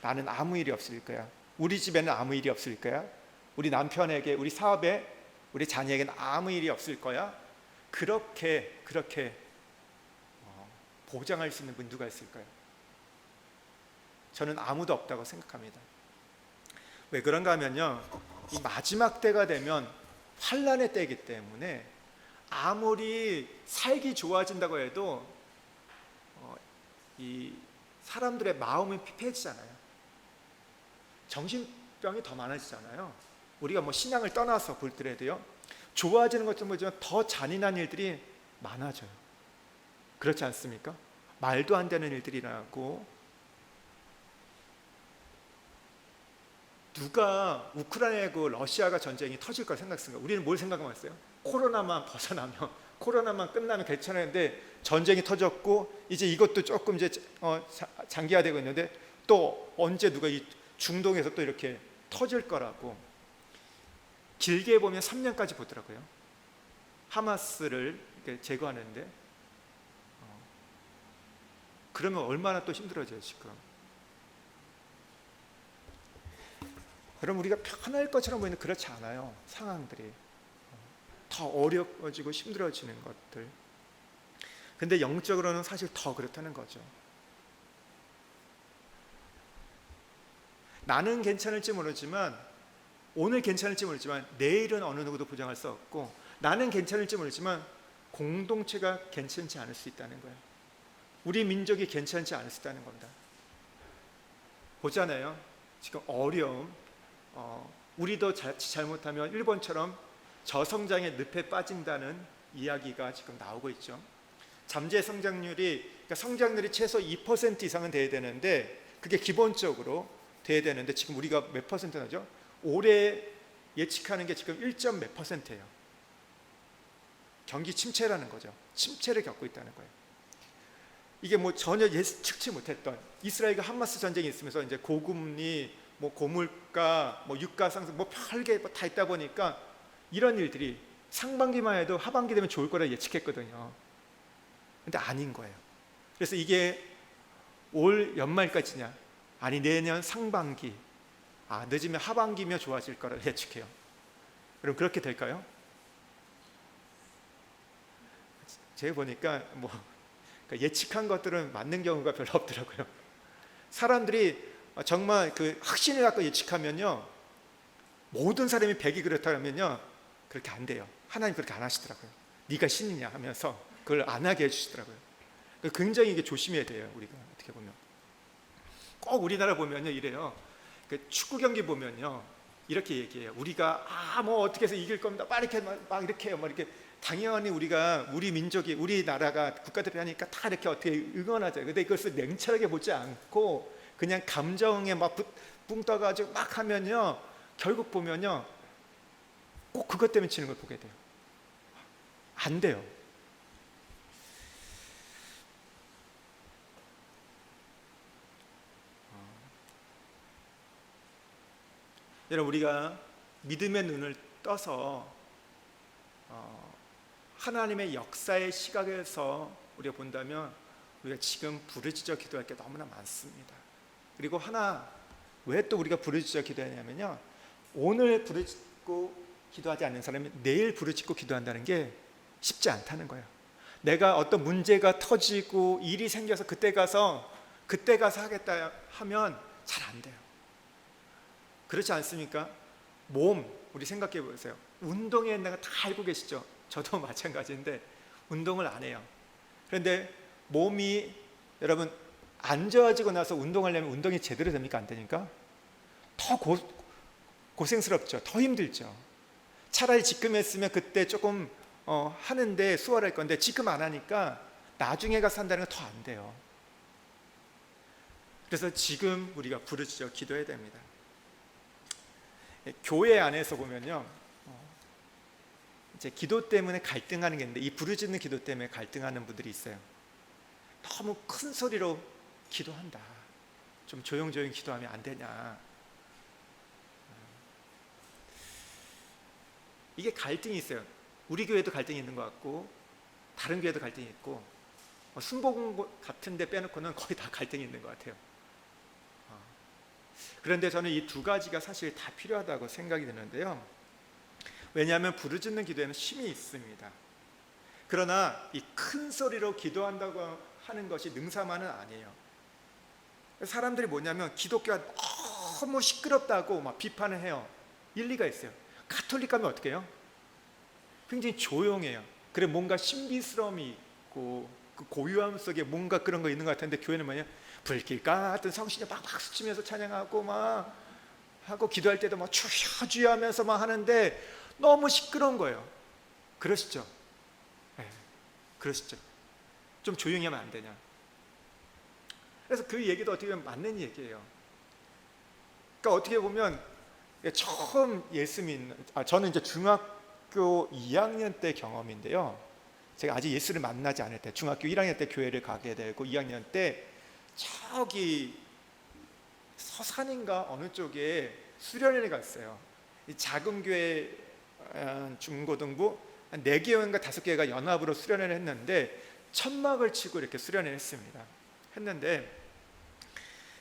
나는 아무 일이 없을 거야. 우리 집에는 아무 일이 없을 거야. 우리 남편에게, 우리 사업에, 우리 자녀에게는 아무 일이 없을 거야. 그렇게 보장할 수 있는 분 누가 있을까요? 저는 아무도 없다고 생각합니다. 왜 그런가 하면요, 이 마지막 때가 되면 환란의 때이기 때문에 아무리 살기 좋아진다고 해도 이 사람들의 마음이 피폐해지잖아요. 정신병이 더 많아지잖아요. 우리가 뭐 신앙을 떠나서 볼더라도요, 좋아지는 것좀 보지만 더 잔인한 일들이 많아져요. 그렇지 않습니까? 말도 안 되는 일들이 일어나고, 누가 우크라이나하고 러시아가 전쟁이 터질 걸 생각했습니까? 우리는 뭘 생각하고 있어요? 코로나만 벗어나면, 코로나만 끝나면 괜찮은데 전쟁이 터졌고 이제 이것도 조금 이제 장기화되고 있는데 또 언제 누가 이 중동에서 또 이렇게 터질 거라고 길게 보면 3년까지 보더라고요. 하마스를 이렇게 제거하는데 그러면 얼마나 또 힘들어져요 지금. 여러분, 우리가 편할 것처럼 보이는 그렇지 않아요. 상황들이 더 어려워지고 힘들어지는 것들. 근데 영적으로는 사실 더 그렇다는 거죠. 나는 괜찮을지 모르지만, 오늘 괜찮을지 모르지만 내일은 어느 누구도 보장할 수 없고, 나는 괜찮을지 모르지만 공동체가 괜찮지 않을 수 있다는 거예요. 우리 민족이 괜찮지 않을 수 있다는 겁니다. 보잖아요. 지금 어려움, 우리도 잘못하면 일본처럼 저성장의 늪에 빠진다는 이야기가 지금 나오고 있죠. 잠재 성장률이, 그러니까 성장률이 최소 2% 이상은 돼야 되는데 그게 기본적으로 돼야 되는데 지금 우리가 몇 퍼센트 나죠? 올해 예측하는 게 지금 1점 몇 %예요. 경기 침체라는 거죠. 침체를 겪고 있다는 거예요. 이게 뭐 전혀 예측치 못했던, 이스라엘과 하마스 전쟁이 있으면서 이제 고금리, 뭐 고물가, 뭐 유가 상승, 뭐 별게 다 있다 보니까 이런 일들이 상반기만 해도 하반기 되면 좋을 거라 예측했거든요. 근데 아닌 거예요. 그래서 이게 올 연말까지냐, 아니 내년 상반기, 늦으면 하반기면 좋아질 거라 예측해요. 그럼 그렇게 될까요? 제가 보니까 뭐 예측한 것들은 맞는 경우가 별로 없더라고요. 사람들이 정말 그 확신을 갖고 예측하면요, 모든 사람이 100이 그렇다면요 그렇게 안 돼요. 하나님 그렇게 안 하시더라고요. 네가 신이냐 하면서 그걸 안 하게 해주시더라고요. 굉장히 이게 조심해야 돼요. 우리가 어떻게 보면 꼭 우리나라 보면요 이래요. 축구 경기 보면요 이렇게 얘기해요. 우리가 뭐 어떻게 해서 이길 겁니다. 막 이렇게 해요. 막 이렇게 당연히 우리가, 우리 민족이, 우리나라가 국가대표 하니까 다 이렇게 어떻게 응원하죠. 근데 그것을 냉철하게 보지 않고 그냥 감정에 막 붕 떠가지고 막 하면요, 결국 보면요 꼭 그것 때문에 치는 걸 보게 돼요. 안 돼요. 여러분, 우리가 믿음의 눈을 떠서 하나님의 역사의 시각에서 우리가 본다면 우리가 지금 부르짖어 기도할 게 너무나 많습니다. 그리고 하나, 왜 또 우리가 부르짖어 기도하냐면요, 오늘 부르짖고 기도하지 않는 사람이 내일 부르짖고 기도한다는 게 쉽지 않다는 거예요. 내가 어떤 문제가 터지고 일이 생겨서 그때 가서 하겠다 하면 잘 안 돼요. 그렇지 않습니까? 우리 생각해 보세요. 운동에 내가 다 알고 계시죠? 저도 마찬가지인데 운동을 안 해요. 그런데 몸이, 여러분, 안 좋아지고 나서 운동하려면 운동이 제대로 됩니까? 안 되니까? 더 고생스럽죠. 더 힘들죠. 차라리 지금 했으면 그때 조금 하는데 수월할 건데 지금 안 하니까 나중에 가서 한다는 건 더 안 돼요. 그래서 지금 우리가 부르짖어 기도해야 됩니다. 교회 안에서 보면요, 이제 기도 때문에 갈등하는 게 있는데, 이 부르짖는 기도 때문에 갈등하는 분들이 있어요. 너무 큰 소리로 기도한다, 좀 조용조용 기도하면 안 되냐. 이게 갈등이 있어요. 우리 교회도 갈등이 있는 것 같고 다른 교회도 갈등이 있고, 순복음 같은 데 빼놓고는 거의 다 갈등이 있는 것 같아요. 그런데 저는 이 두 가지가 사실 다 필요하다고 생각이 드는데요. 왜냐하면 부르짖는 기도에는 힘이 있습니다. 그러나 이 큰 소리로 기도한다고 하는 것이 능사만은 아니에요. 사람들이 뭐냐면 기독교가 너무 시끄럽다고 막 비판을 해요. 일리가 있어요. 가톨릭 가면 어떻게 해요? 굉장히 조용해요. 그래, 뭔가 신비스러움이 있고 그 고요함 속에 뭔가 그런 거 있는 것 같은데, 교회는 뭐냐, 불길 같은 성신이 막 박수 치면서 찬양하고 막 하고 기도할 때도 막 주여 하면서 막 하는데 너무 시끄러운 거예요. 그러시죠? 네, 그러시죠? 좀 조용히 하면 안 되냐. 그래서 그 얘기도 어떻게 보면 맞는 얘기예요. 그러니까 어떻게 보면 처음 예수 믿는, 저는 이제 중학교 2학년 때 경험인데요. 제가 아직 예수를 만나지 않을 때, 중학교 1학년 때 교회를 가게 되고 2학년 때 저기 서산인가 어느 쪽에 수련회를 갔어요. 이 작은 교회 중고등부 한 4개인가 5개가 연합으로 수련회를 했는데 천막을 치고 이렇게 수련회를 했습니다. 했는데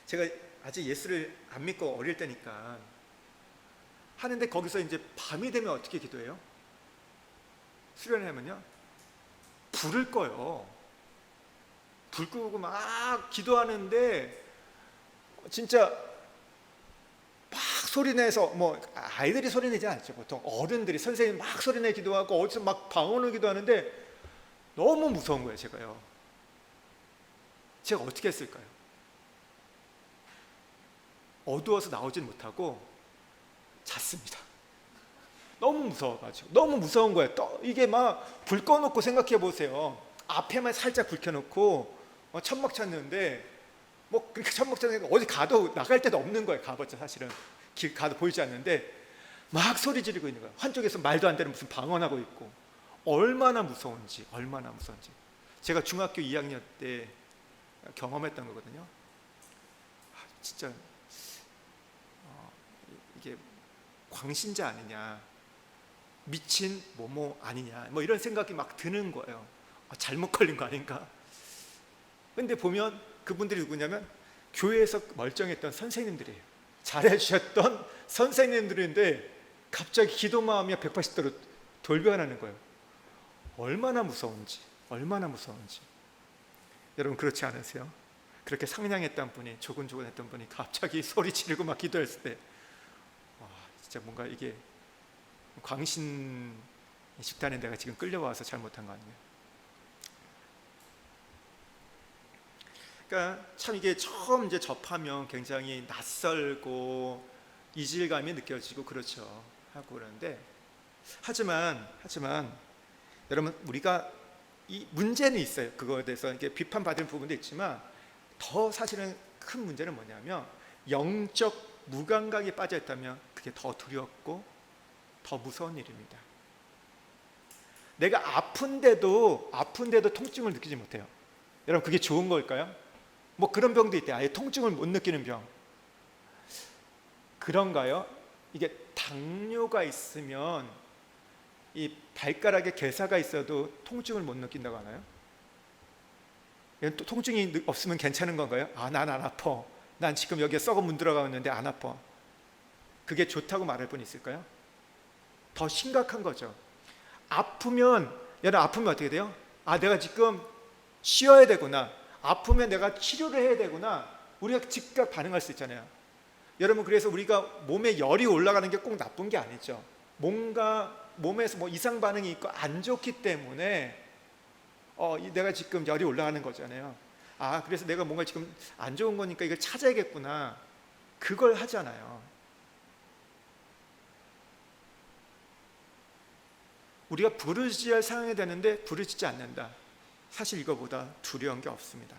제가 아직 예수를 안 믿고 어릴 때니까 하는데, 거기서 이제 밤이 되면 어떻게 기도해요? 수련회 하면요, 불을 꺼요. 불 끄고 막 기도하는데 진짜 막 소리내서, 뭐 아이들이 소리내지 않죠. 보통 어른들이, 선생님 막 소리내 기도하고 어디서 막 방언을 기도하는데 너무 무서운 거예요. 제가 어떻게 했을까요? 어두워서 나오진 못하고 잤습니다. 너무 무서워가지고. 너무 무서운 거예요. 또 이게 막 불 꺼놓고 생각해 보세요. 앞에만 살짝 불 켜놓고 천막 찾는데 뭐 그러니까 첫 목자는 어디 가도 나갈 데도 없는 거예요. 가봤자 사실은 길 가도 보이지 않는데 막 소리 지르고 있는 거예요. 한쪽에서 말도 안 되는 무슨 방언하고 있고 얼마나 무서운지. 제가 중학교 2학년 때 경험했던 거거든요. 진짜 이게 광신자 아니냐, 미친 뭐뭐 아니냐, 뭐 이런 생각이 막 드는 거예요. 잘못 걸린 거 아닌가. 근데 보면 그분들이 누구냐면 교회에서 멀쩡했던 선생님들이에요. 잘해주셨던 선생님들인데 갑자기 기도 마음이 180도로 돌변하는 거예요. 얼마나 무서운지. 여러분 그렇지 않으세요? 그렇게 상냥했던 분이, 조근조근했던 분이 갑자기 소리 지르고 막 기도했을 때 진짜 뭔가 이게 광신 집단에 내가 지금 끌려와서 잘못한 거 아니에요? 그러니까 참 이게 처음 이제 접하면 굉장히 낯설고 이질감이 느껴지고 그렇죠. 하고 그러는데 하지만 여러분 우리가 이 문제는 있어요. 그거에 대해서 이렇게 비판받을 부분도 있지만 더 사실은 큰 문제는 뭐냐면 영적 무감각에 빠져 있다면 그게 더 두렵고 더 무서운 일입니다. 내가 아픈데도 통증을 느끼지 못해요. 여러분 그게 좋은 걸까요? 뭐 그런 병도 있대. 아예 통증을 못 느끼는 병. 그런가요? 이게 당뇨가 있으면 이 발가락에 괴사가 있어도 통증을 못 느낀다고 하나요? 통증이 없으면 괜찮은 건가요? 난 안 아파. 난 지금 여기에 썩어 문들어가고 있는데 안 아파. 그게 좋다고 말할 분 있을까요? 더 심각한 거죠. 아프면 어떻게 돼요? 내가 지금 쉬어야 되구나. 아프면 내가 치료를 해야 되구나. 우리가 즉각 반응할 수 있잖아요. 여러분 그래서 우리가 몸에 열이 올라가는 게 꼭 나쁜 게 아니죠. 뭔가 몸에서 뭐 이상 반응이 있고 안 좋기 때문에 내가 지금 열이 올라가는 거잖아요. 그래서 내가 뭔가 지금 안 좋은 거니까 이걸 찾아야겠구나. 그걸 하잖아요. 우리가 부르짖어야 상황이 되는데 부르짖지 않는다. 사실 이거보다 두려운 게 없습니다.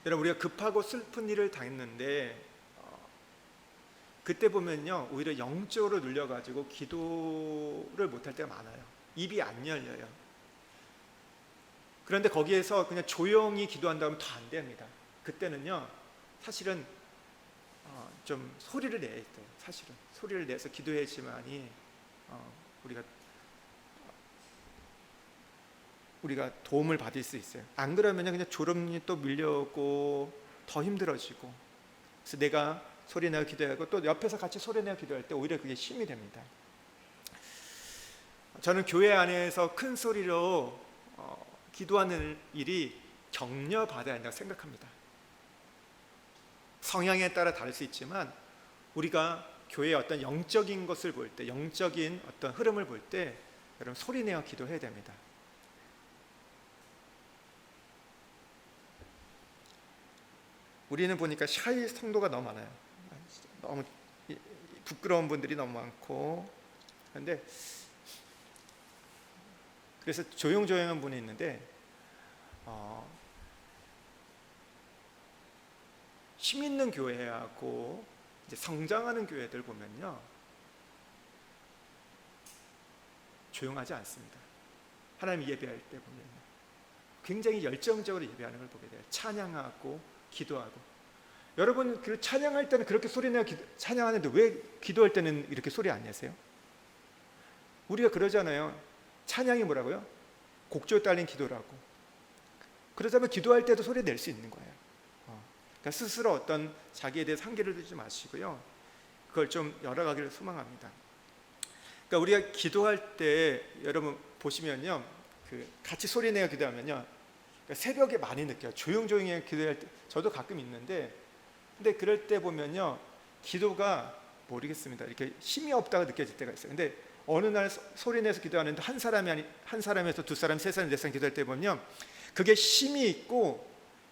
여러분 우리가 급하고 슬픈 일을 당했는데 그때 보면요 오히려 영적으로 눌려가지고 기도를 못할 때가 많아요. 입이 안 열려요. 그런데 거기에서 그냥 조용히 기도한다면 더 안 됩니다. 그때는요 사실은 좀 소리를 내야 돼요. 사실은 소리를 내서 기도해야지만이 우리가 도움을 받을 수 있어요. 안 그러면 그냥 졸음이 또 밀려오고 더 힘들어지고. 그래서 내가 소리내어 기도하고 또 옆에서 같이 소리내어 기도할 때 오히려 그게 힘이 됩니다. 저는 교회 안에서 큰 소리로 기도하는 일이 격려받아야 한다고 생각합니다. 성향에 따라 다를 수 있지만 우리가 교회의 어떤 영적인 것을 볼 때, 영적인 어떤 흐름을 볼 때 여러분 소리내어 기도해야 됩니다. 우리는 보니까 샤이 성도가 너무 많아요. 너무 부끄러운 분들이 너무 많고. 그런데 그래서 조용조용한 분이 있는데 힘 있는 교회하고 이제 성장하는 교회들 보면요 조용하지 않습니다. 하나님 예배할 때 보면 굉장히 열정적으로 예배하는 걸 보게 돼요. 찬양하고 기도하고. 여러분 그 찬양할 때는 그렇게 소리내어 찬양하는데 왜 기도할 때는 이렇게 소리 안 내세요? 우리가 그러잖아요. 찬양이 뭐라고요? 곡조에 딸린 기도라고. 그러자면 기도할 때도 소리 낼 수 있는 거예요. 그러니까 스스로 어떤 자기에 대해서 한계를 두지 마시고요. 그걸 좀 열어가기를 소망합니다. 그러니까 우리가 기도할 때 여러분 보시면요, 같이 소리내어 기도하면요, 그러니까 새벽에 많이 느껴요. 조용조용히 기도할 때 저도 가끔 있는데, 근데 그럴 때 보면요, 기도가 모르겠습니다. 이렇게 힘이 없다가 느껴질 때가 있어요. 근데 어느 날 소리내서 기도하는데 한 사람에서 두 사람, 세 사람, 네 사람 기도할 때 보면 그게 힘이 있고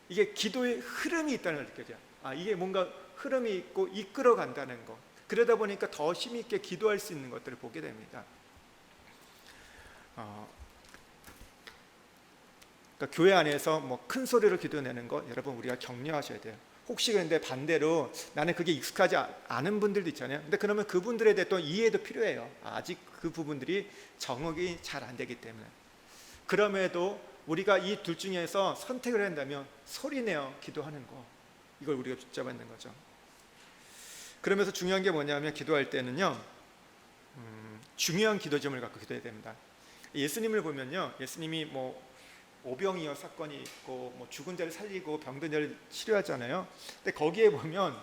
이게 기도의 흐름이 있다는 걸 느껴져요. 이게 뭔가 흐름이 있고 이끌어 간다는 거. 그러다 보니까 더 힘 있게 기도할 수 있는 것들을 보게 됩니다. 어, 그러니까 교회 안에서 뭐 큰 소리로 기도내는 거 여러분 우리가 격려하셔야 돼요. 혹시 그런데 반대로 나는 그게 익숙하지 않은 분들도 있잖아요. 근데 그러면 그분들에 대해 또 이해도 필요해요. 아직 그 부분들이 정확히 잘 안 되기 때문에. 그럼에도 우리가 이 둘 중에서 선택을 한다면 소리내어 기도하는 거, 이걸 우리가 붙잡는 거죠. 그러면서 중요한 게 뭐냐면 기도할 때는요, 중요한 기도점을 갖고 기도해야 됩니다. 예수님을 보면요, 예수님이 뭐 오병이어 사건이 있고 뭐 죽은 자를 살리고 병든 자를 치료하잖아요. 근데 거기에 보면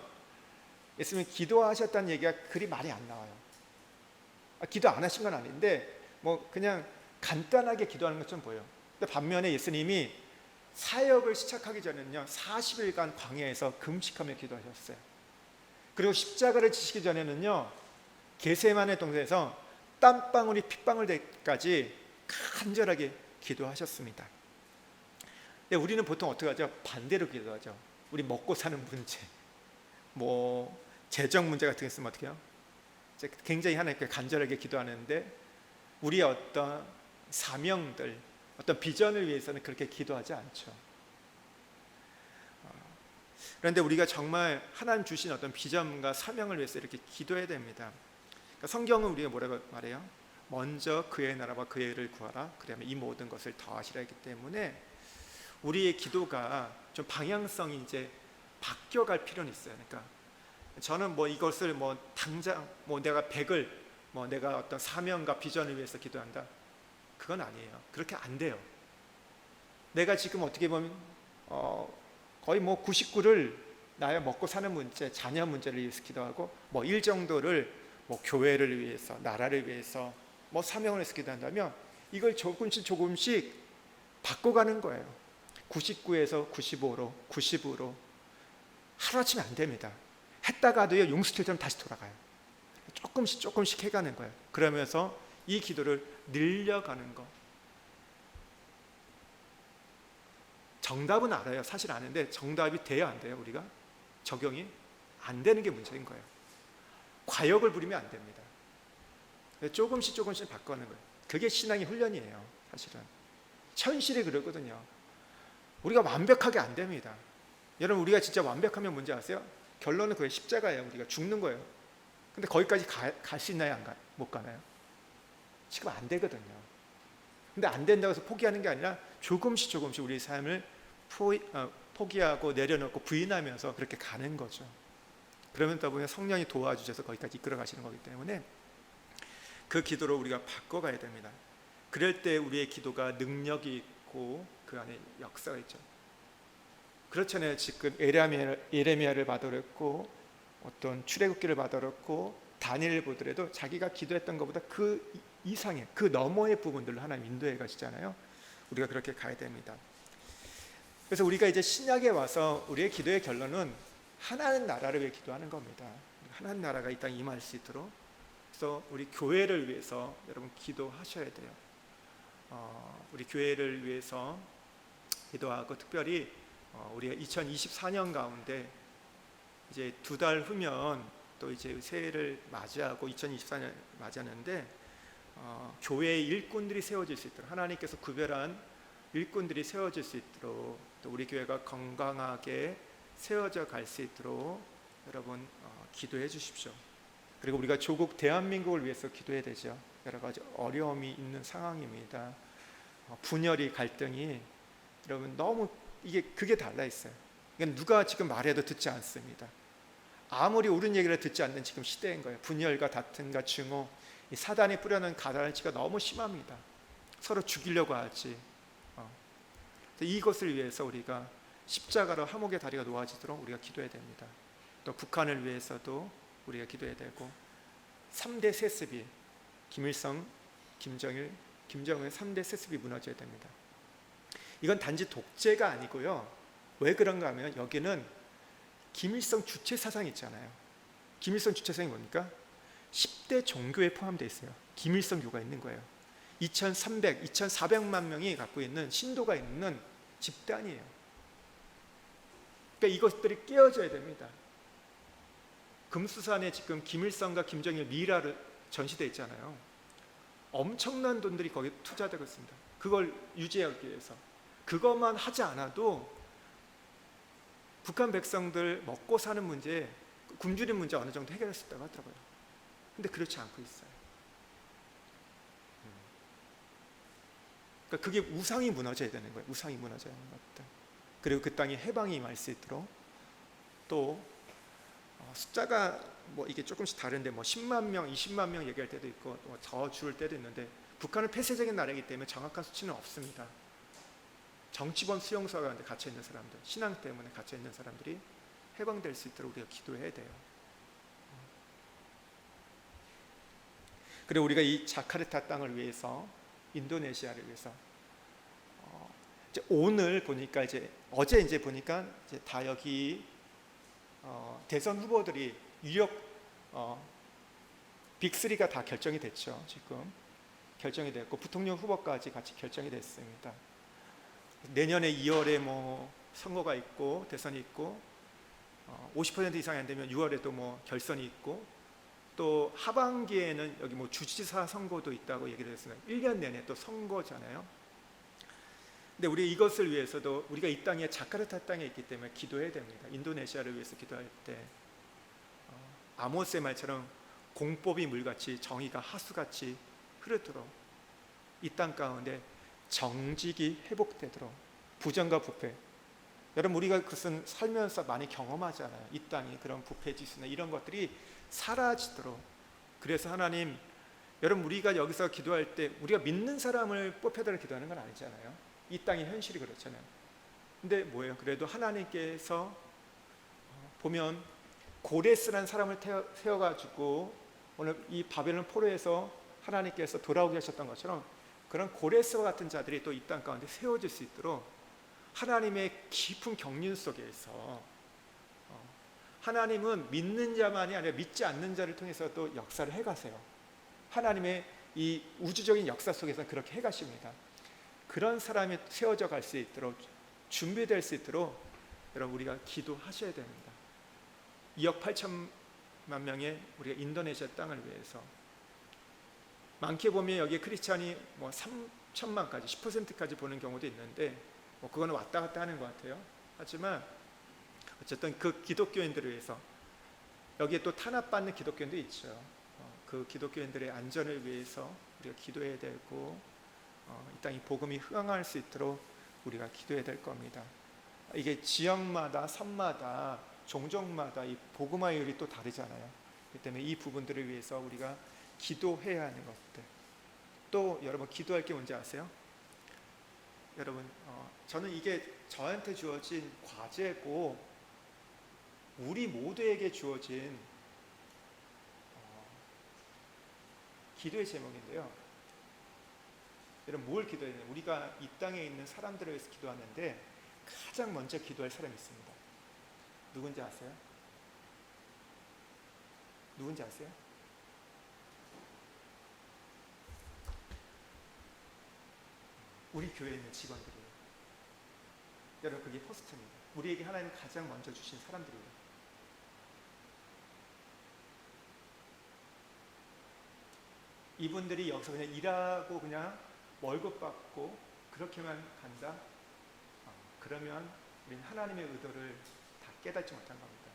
예수님이 기도하셨다는 얘기가 그리 말이 안 나와요. 기도 안 하신 건 아닌데 뭐 그냥 간단하게 기도하는 것처럼 보여요. 근데 반면에 예수님이 사역을 시작하기 전에는요 40일간 광야에서 금식하며 기도하셨어요. 그리고 십자가를 지시기 전에는요 겟세마네 동산에서 땀방울이 핏방울 때까지 간절하게 기도하셨습니다. 근데 우리는 보통 어떻게 하죠? 반대로 기도하죠. 우리 먹고 사는 문제, 뭐 재정 문제 같은 게 있으면 어떻게 해요? 굉장히 하나님께 간절하게 기도하는데 우리의 어떤 사명들, 어떤 비전을 위해서는 그렇게 기도하지 않죠. 그런데 우리가 정말 하나님 주신 어떤 비전과 사명을 위해서 이렇게 기도해야 됩니다. 그러니까 성경은 우리가 뭐라고 말해요? 먼저 그의 나라와 그의 의를 구하라. 그러면 이 모든 것을 더하시라 했기 때문에 우리의 기도가 좀 방향성이 이제 바뀌어갈 필요는 있어요. 그러니까 저는 뭐 이것을 뭐 당장 뭐 내가 100을 뭐 내가 어떤 사명과 비전을 위해서 기도한다. 그건 아니에요. 그렇게 안 돼요. 내가 지금 어떻게 보면 거의 뭐 99를 나의 먹고 사는 문제, 자녀 문제를 위해서 기도하고 뭐 일 정도를 뭐 교회를 위해서, 나라를 위해서 뭐 사명을 위해서 기도한다면 이걸 조금씩 바꿔가는 거예요. 99에서 95로, 90으로 하루아침에 안 됩니다. 했다가도요 용수철처럼 다시 돌아가요. 조금씩 해가는 거예요. 그러면서 이 기도를 늘려가는 거. 정답은 알아요. 사실 아는데 정답이 돼야 안 돼요. 우리가 적용이 안 되는 게 문제인 거예요. 과욕을 부리면 안 됩니다. 조금씩 바꿔가는 거예요. 그게 신앙의 훈련이에요. 사실은 현실이 그러거든요. 우리가 완벽하게 안 됩니다. 여러분 우리가 진짜 완벽하면 뭔지 아세요? 결론은 그게 십자가예요. 우리가 죽는 거예요. 근데 거기까지 갈 수 있나요? 못 가나요? 지금 안 되거든요. 근데 안 된다고 해서 포기하는 게 아니라 조금씩 우리 삶을 포기하고 내려놓고 부인하면서 그렇게 가는 거죠. 그러면 또 보면 성령이 도와주셔서 거기까지 이끌어 가시는 거기 때문에 그 기도로 우리가 바꿔가야 됩니다. 그럴 때 우리의 기도가 능력이 있고 그 안에 역사가 있죠. 그렇잖아요. 지금 예레미야를 받아들였고 어떤 출애굽기를 받아들였고 다니엘을 보더라도 자기가 기도했던 것보다 그 이상의 그 너머의 부분들로 하나님 인도해 가시잖아요. 우리가 그렇게 가야 됩니다. 그래서 우리가 이제 신약에 와서 우리의 기도의 결론은 하나님 나라를 위해 기도하는 겁니다. 하나님 나라가 이 땅에 임할 수 있도록. 그래서 우리 교회를 위해서 여러분 기도하셔야 돼요. 우리 교회를 위해서 기도하고 특별히 우리가 2024년 가운데 이제 2달 후면 또 이제 새해를 맞이하고 2024년 맞이하는데 교회의 일꾼들이 세워질 수 있도록 하나님께서 구별한 일꾼들이 세워질 수 있도록 또 우리 교회가 건강하게 세워져 갈 수 있도록 여러분 기도해 주십시오. 그리고 우리가 조국 대한민국을 위해서 기도해야 되죠. 여러 가지 어려움이 있는 상황입니다. 분열이 갈등이 여러분 너무 그게 달라 있어요. 그러니까 누가 지금 말해도 듣지 않습니다. 아무리 옳은 얘기를 듣지 않는 지금 시대인 거예요. 분열과 다툼과 증오, 이 사단이 뿌려놓은 가다치가 너무 심합니다. 서로 죽이려고 하지. 이것을 위해서 우리가 십자가로 화목의 다리가 놓아지도록 우리가 기도해야 됩니다. 또 북한을 위해서도 우리가 기도해야 되고 3대 세습이 김일성, 김정일, 김정은 3대 세습이 무너져야 됩니다. 이건 단지 독재가 아니고요. 왜 그런가 하면 여기는 김일성 주체 사상이 있잖아요. 김일성 주체 사상이 뭡니까? 10대 종교에 포함되어 있어요. 김일성교가 있는 거예요. 2400만 명이 갖고 있는 신도가 있는 집단이에요. 그러니까 이것들이 깨어져야 됩니다. 금수산에 지금 김일성과 김정일 미라를 전시되어 있잖아요. 엄청난 돈들이 거기에 투자되고 있습니다. 그걸 유지하기 위해서. 그것만 하지 않아도 북한 백성들 먹고 사는 문제, 굶주린 문제 어느 정도 해결할 수 있다고 하더라고요. 근데 그렇지 않고 있어요. 그러니까 그게 우상이 무너져야 되는 거예요. 우상이 무너져야 하는 것들. 그리고 그 땅에 해방이 임할 수 있도록. 또 숫자가 뭐 이게 조금씩 다른데 뭐 10만 명, 20만 명 얘기할 때도 있고 더 줄을 때도 있는데, 북한은 폐쇄적인 나라이기 때문에 정확한 수치는 없습니다. 정치범 수용소 가운데 갇혀 있는 사람들, 신앙 때문에 갇혀 있는 사람들이 해방될 수 있도록 우리가 기도해야 돼요. 그리고 우리가 이 자카르타 땅을 위해서, 인도네시아를 위해서 이제 오늘 보니까 어제 보니까 다 여기 대선 후보들이 유력 빅3가 다 결정이 됐죠. 지금 결정이 됐고 부통령 후보까지 같이 결정이 됐습니다. 내년에 2월에 뭐 선거가 있고 대선이 있고 50% 이상이 안 되면 6월에도 뭐 결선이 있고, 또 하반기에는 여기 뭐 주지사 선거도 있다고 얘기를 했습니다. 1년 내내 또 선거잖아요. 근데 우리 이것을 위해서도 우리가 이 땅에 자카르타 땅에 있기 때문에 기도해야 됩니다. 인도네시아를 위해서 기도할 때 아모스의 말처럼 공법이 물같이 정의가 하수같이 흐르도록, 이 땅 가운데 정직이 회복되도록, 부정과 부패, 여러분 우리가 그것은 살면서 많이 경험하잖아요. 이 땅이 그런 부패 지수나 이런 것들이 사라지도록. 그래서 하나님, 여러분 우리가 여기서 기도할 때 우리가 믿는 사람을 뽑혀달라고 기도하는 건 아니잖아요. 이 땅의 현실이 그렇잖아요. 근데 뭐예요? 그래도 하나님께서 보면 고레스라는 사람을 세워가지고 오늘 이 바벨론 포로에서 하나님께서 돌아오게 하셨던 것처럼, 그런 고레스와 같은 자들이 또 이 땅 가운데 세워질 수 있도록 하나님의 깊은 경륜 속에서, 하나님은 믿는 자만이 아니라 믿지 않는 자를 통해서도 역사를 해가세요. 하나님의 이 우주적인 역사 속에서 그렇게 해가십니다. 그런 사람이 세워져 갈 수 있도록, 준비될 수 있도록 여러분 우리가 기도하셔야 됩니다. 2억 8천만 명의 우리가 인도네시아 땅을 위해서, 많게 보면 여기에 크리스찬이 뭐 3천만까지 10%까지 보는 경우도 있는데 뭐 그거는 왔다 갔다 하는 것 같아요. 하지만 어쨌든 그 기독교인들을 위해서, 여기에 또 탄압받는 기독교인도 있죠. 그 기독교인들의 안전을 위해서 우리가 기도해야 되고, 이 땅이 복음이 흥황할 수 있도록 우리가 기도해야 될 겁니다. 이게 지역마다, 섬마다, 종족마다 이 복음화율이 또 다르잖아요. 그렇기 때문에 이 부분들을 위해서 우리가 기도해야 하는 것들. 또 여러분 기도할 게 뭔지 아세요? 여러분 저는 이게 저한테 주어진 과제고 우리 모두에게 주어진 기도의 제목인데요. 여러분 뭘 기도해야 되냐? 우리가 이 땅에 있는 사람들을 위해서 기도하는데 가장 먼저 기도할 사람이 있습니다. 누군지 아세요? 누군지 아세요? 우리 교회에 있는 직원들이에요. 여러분 그게 퍼스트입니다. 우리에게 하나님 가장 먼저 주신 사람들이에요. 이분들이 여기서 그냥 일하고 그냥 월급 받고 그렇게만 간다? 그러면 우리는 하나님의 의도를 다 깨닫지 못한 겁니다.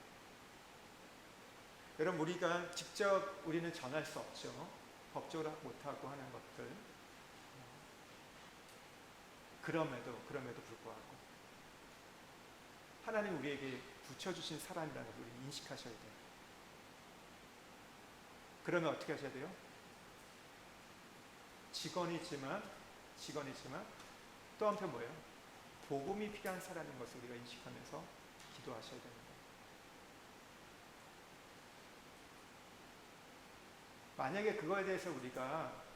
여러분 우리가 직접 우리는 전할 수 없죠. 법적으로 못하고 하는 것들. 그럼에도 불구하고 하나님 우리에게 붙여주신 사람이라는 것을 우리 인식하셔야 돼요. 그러면 어떻게 하셔야 돼요? 직원이지만 또 한편 뭐예요? 복음이 필요한 사람인 것을 우리가 인식하면서 기도하셔야 됩니다. 만약에 그거에 대해서 우리가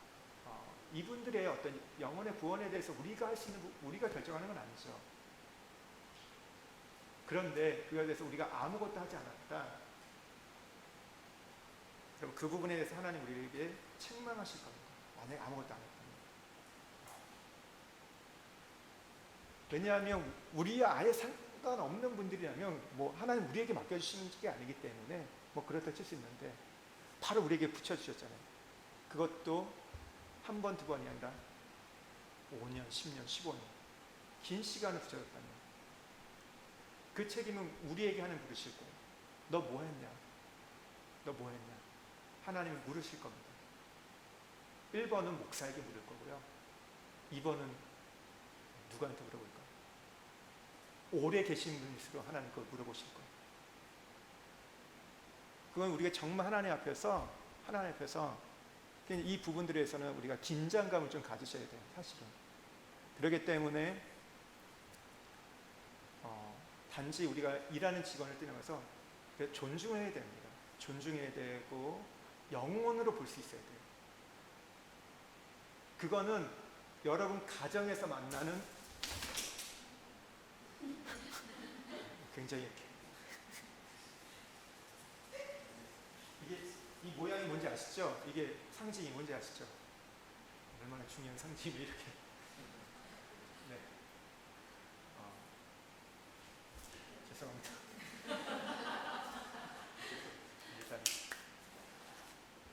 이분들의 어떤 영혼의 구원에 대해서 우리가 할 수 있는, 우리가 결정하는 건 아니죠. 그런데 그거에 대해서 우리가 아무것도 하지 않았다. 그럼 그 부분에 대해서 하나님 우리에게 책망하실 겁니다. 만약에 아무것도 안 했다면. 왜냐하면 우리와 아예 상관없는 분들이라면 뭐 하나님 우리에게 맡겨주시는 게 아니기 때문에 뭐 그렇다 칠 수 있는데 바로 우리에게 붙여주셨잖아요. 그것도 한 번, 두 번이 아니라 5년, 10년, 15년 긴 시간을 붙잡았다면 그 책임은 우리에게 하는 부르시고, 너 뭐 했냐? 너 뭐 했냐? 하나님은 물으실 겁니다. 1번은 목사에게 물을 거고요. 2번은 누구한테 물어볼까? 오래 계신 분일수록 하나님 그걸 물어보실 거예요. 그건 우리가 정말 하나님 앞에서 이 부분들에서는 우리가 긴장감을 좀 가지셔야 돼요. 사실은. 그렇기 때문에 단지 우리가 일하는 직원을 뛰어넘어서 존중해야 됩니다. 존중해야 되고 영혼으로 볼 수 있어야 돼요. 그거는 여러분 가정에서 만나는 굉장히 이렇게 이게 이 모양이 뭔지 아시죠? 이게 상징이 뭔지 아시죠? 얼마나 중요한 상징이 이렇게. 네. 죄송합니다. 일단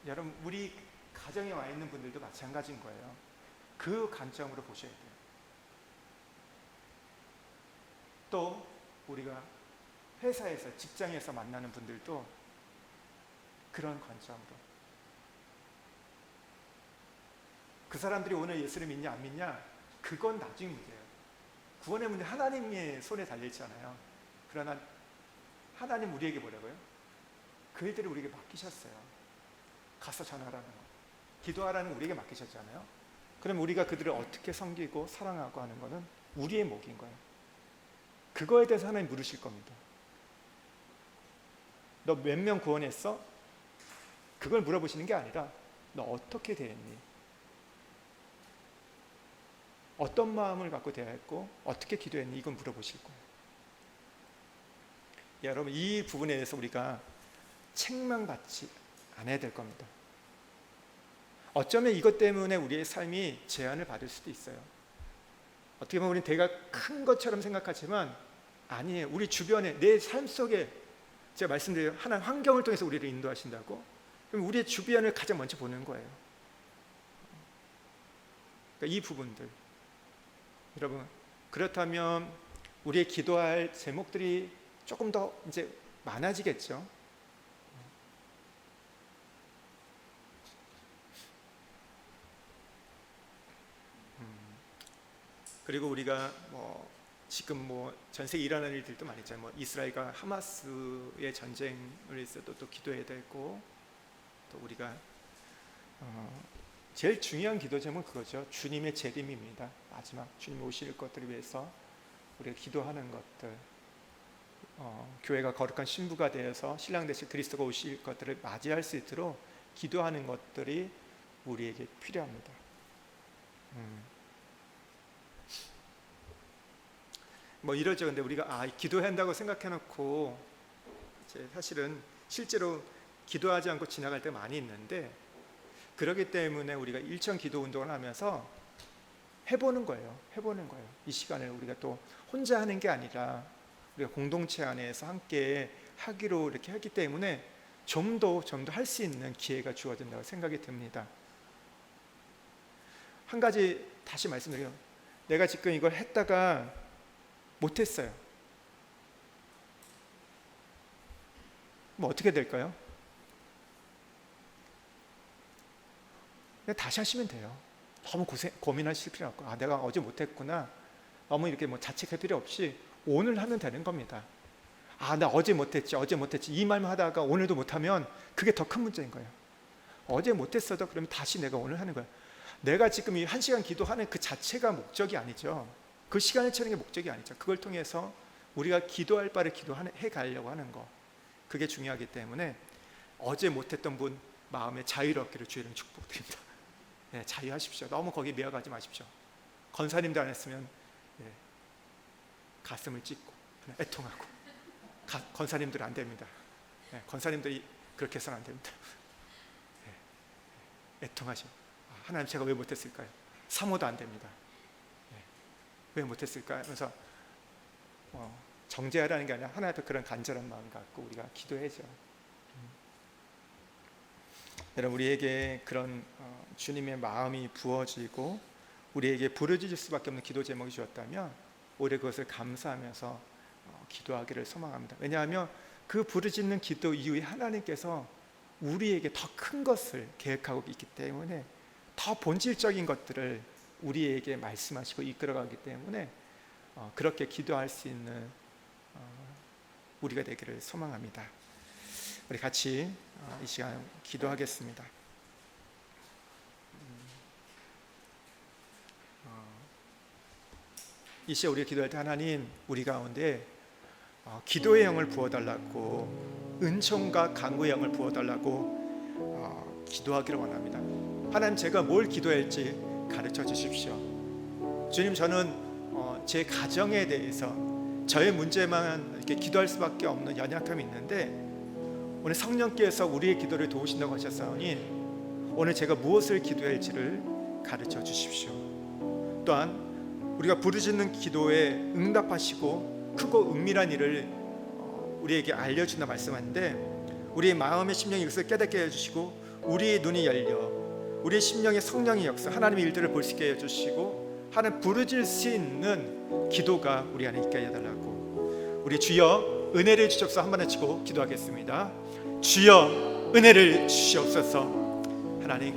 여러분 우리 가정에 와 있는 분들도 마찬가지인 거예요. 그 관점으로 보셔야 돼요. 또 우리가 회사에서 직장에서 만나는 분들도 그런 관점으로, 그 사람들이 오늘 예수를 믿냐 안 믿냐 그건 나중 문제예요. 구원의 문제 하나님의 손에 달려있잖아요. 그러나 하나님 우리에게 뭐라고요? 그 일들을 우리에게 맡기셨어요. 가서 전하라는 거, 기도하라는 거 우리에게 맡기셨잖아요. 그럼 우리가 그들을 어떻게 섬기고 사랑하고 하는 거는 우리의 몫인 거예요. 그거에 대해서 하나님 물으실 겁니다. 너 몇 명 구원했어? 그걸 물어보시는 게 아니라 너 어떻게 대했니? 어떤 마음을 갖고 대했고 어떻게 기도했니? 이건 물어보실 거예요. 여러분 이 부분에 대해서 우리가 책망받지 않아야 될 겁니다. 어쩌면 이것 때문에 우리의 삶이 제한을 받을 수도 있어요. 어떻게 보면 우리는 대가 큰 것처럼 생각하지만 아니에요. 우리 주변에 내 삶 속에 제가 말씀드려요. 하나님 환경을 통해서 우리를 인도하신다고? 그럼 우리의 주변을 가장 먼저 보는 거예요. 그러니까 이 부분들 여러분, 그렇다면 우리의 기도할 제목들이 조금 더 이제 많아지겠죠. 그리고 우리가 지금 전 세계 일어나는 일들도 많이 있잖아요. 이스라엘과 하마스의 전쟁을 있어도 또 기도해야 되고, 또 우리가 제일 중요한 기도 제목은 그거죠. 주님의 재림입니다. 마지막 주님 오실 것들을 위해서 우리가 기도하는 것들, 교회가 거룩한 신부가 되어서 신랑 되실 그리스도가 오실 것들을 맞이할 수 있도록 기도하는 것들이 우리에게 필요합니다. 이러죠. 근데 우리가 기도해야 한다고 생각해놓고 사실은 실제로 기도하지 않고 지나갈 때 많이 있는데, 그렇기 때문에 우리가 일천 기도 운동을 하면서 해보는 거예요. 이 시간을 우리가 또 혼자 하는 게 아니라 우리가 공동체 안에서 함께 하기로 이렇게 했기 때문에 좀 더 할 수 있는 기회가 주어진다고 생각이 듭니다. 한 가지 다시 말씀드려요. 내가 지금 이걸 했다가 못했어요. 어떻게 될까요? 그냥 다시 하시면 돼요. 너무 고민하실 필요 없고, 내가 어제 못했구나, 너무 이렇게 자책할 필요 없이 오늘 하면 되는 겁니다. 나 어제 못했지 이 말만 하다가 오늘도 못하면 그게 더 큰 문제인 거예요. 어제 못했어도 그러면 다시 내가 오늘 하는 거예요. 내가 지금 이 1시간 기도하는 그 자체가 목적이 아니죠. 그 시간을 채우는 게 목적이 아니죠. 그걸 통해서 우리가 기도할 바를 기도해 가려고 하는 거, 그게 중요하기 때문에 어제 못했던 분 마음에 자유를 얻기를 주의를 축복드립니다. 네, 자유하십시오. 너무 거기에 매어가지 마십시오. 권사님도 안 했으면 가슴을 찢고 애통하고, 권사님들은 안 됩니다. 권사님들이 그렇게 해서는 안 됩니다. 애통하시고, 하나님 제가 왜 못했을까요? 사모도 안 됩니다. 왜 못했을까 하면서 정죄하라는 게 아니라 하나님 앞에 그런 간절한 마음 갖고 우리가 기도해야죠. 여러분, 우리에게 그런 주님의 마음이 부어지고 우리에게 부르짖을 수밖에 없는 기도 제목이 주었다면 오히려 그것을 감사하면서 기도하기를 소망합니다. 왜냐하면 그 부르짖는 기도 이후에 하나님께서 우리에게 더 큰 것을 계획하고 있기 때문에, 더 본질적인 것들을 우리에게 말씀하시고 이끌어가기 때문에 그렇게 기도할 수 있는 우리가 되기를 소망합니다. 우리 같이 이 시간 기도하겠습니다. 이 시간 우리가 기도할 때 하나님, 우리 가운데 기도의 영을 부어달라고, 은총과 간구의 영을 부어달라고 기도하기를 원합니다. 하나님, 제가 뭘 기도할지 가르쳐 주십시오. 주님, 저는 제 가정에 대해서 저의 문제만 이렇게 기도할 수밖에 없는 연약함이 있는데 오늘 성령께서 우리의 기도를 도우신다고 하셨사오니 오늘 제가 무엇을 기도할지를 가르쳐 주십시오. 또한 우리가 부르짖는 기도에 응답하시고 크고 은밀한 일을 우리에게 알려준다 말씀하는데, 우리의 마음의 심령이 이것을 깨닫게 해주시고 우리의 눈이 열려 우리의 심령의 성령의 역사, 하나님의 일들을 볼 수 있게 해주시고 하나님 부르짖을 수 있는 기도가 우리 안에 있게 해달라고. 우리 주여 은혜를 주시옵소서 한번 외치고 기도하겠습니다. 주여 은혜를 주시옵소서. 하나님,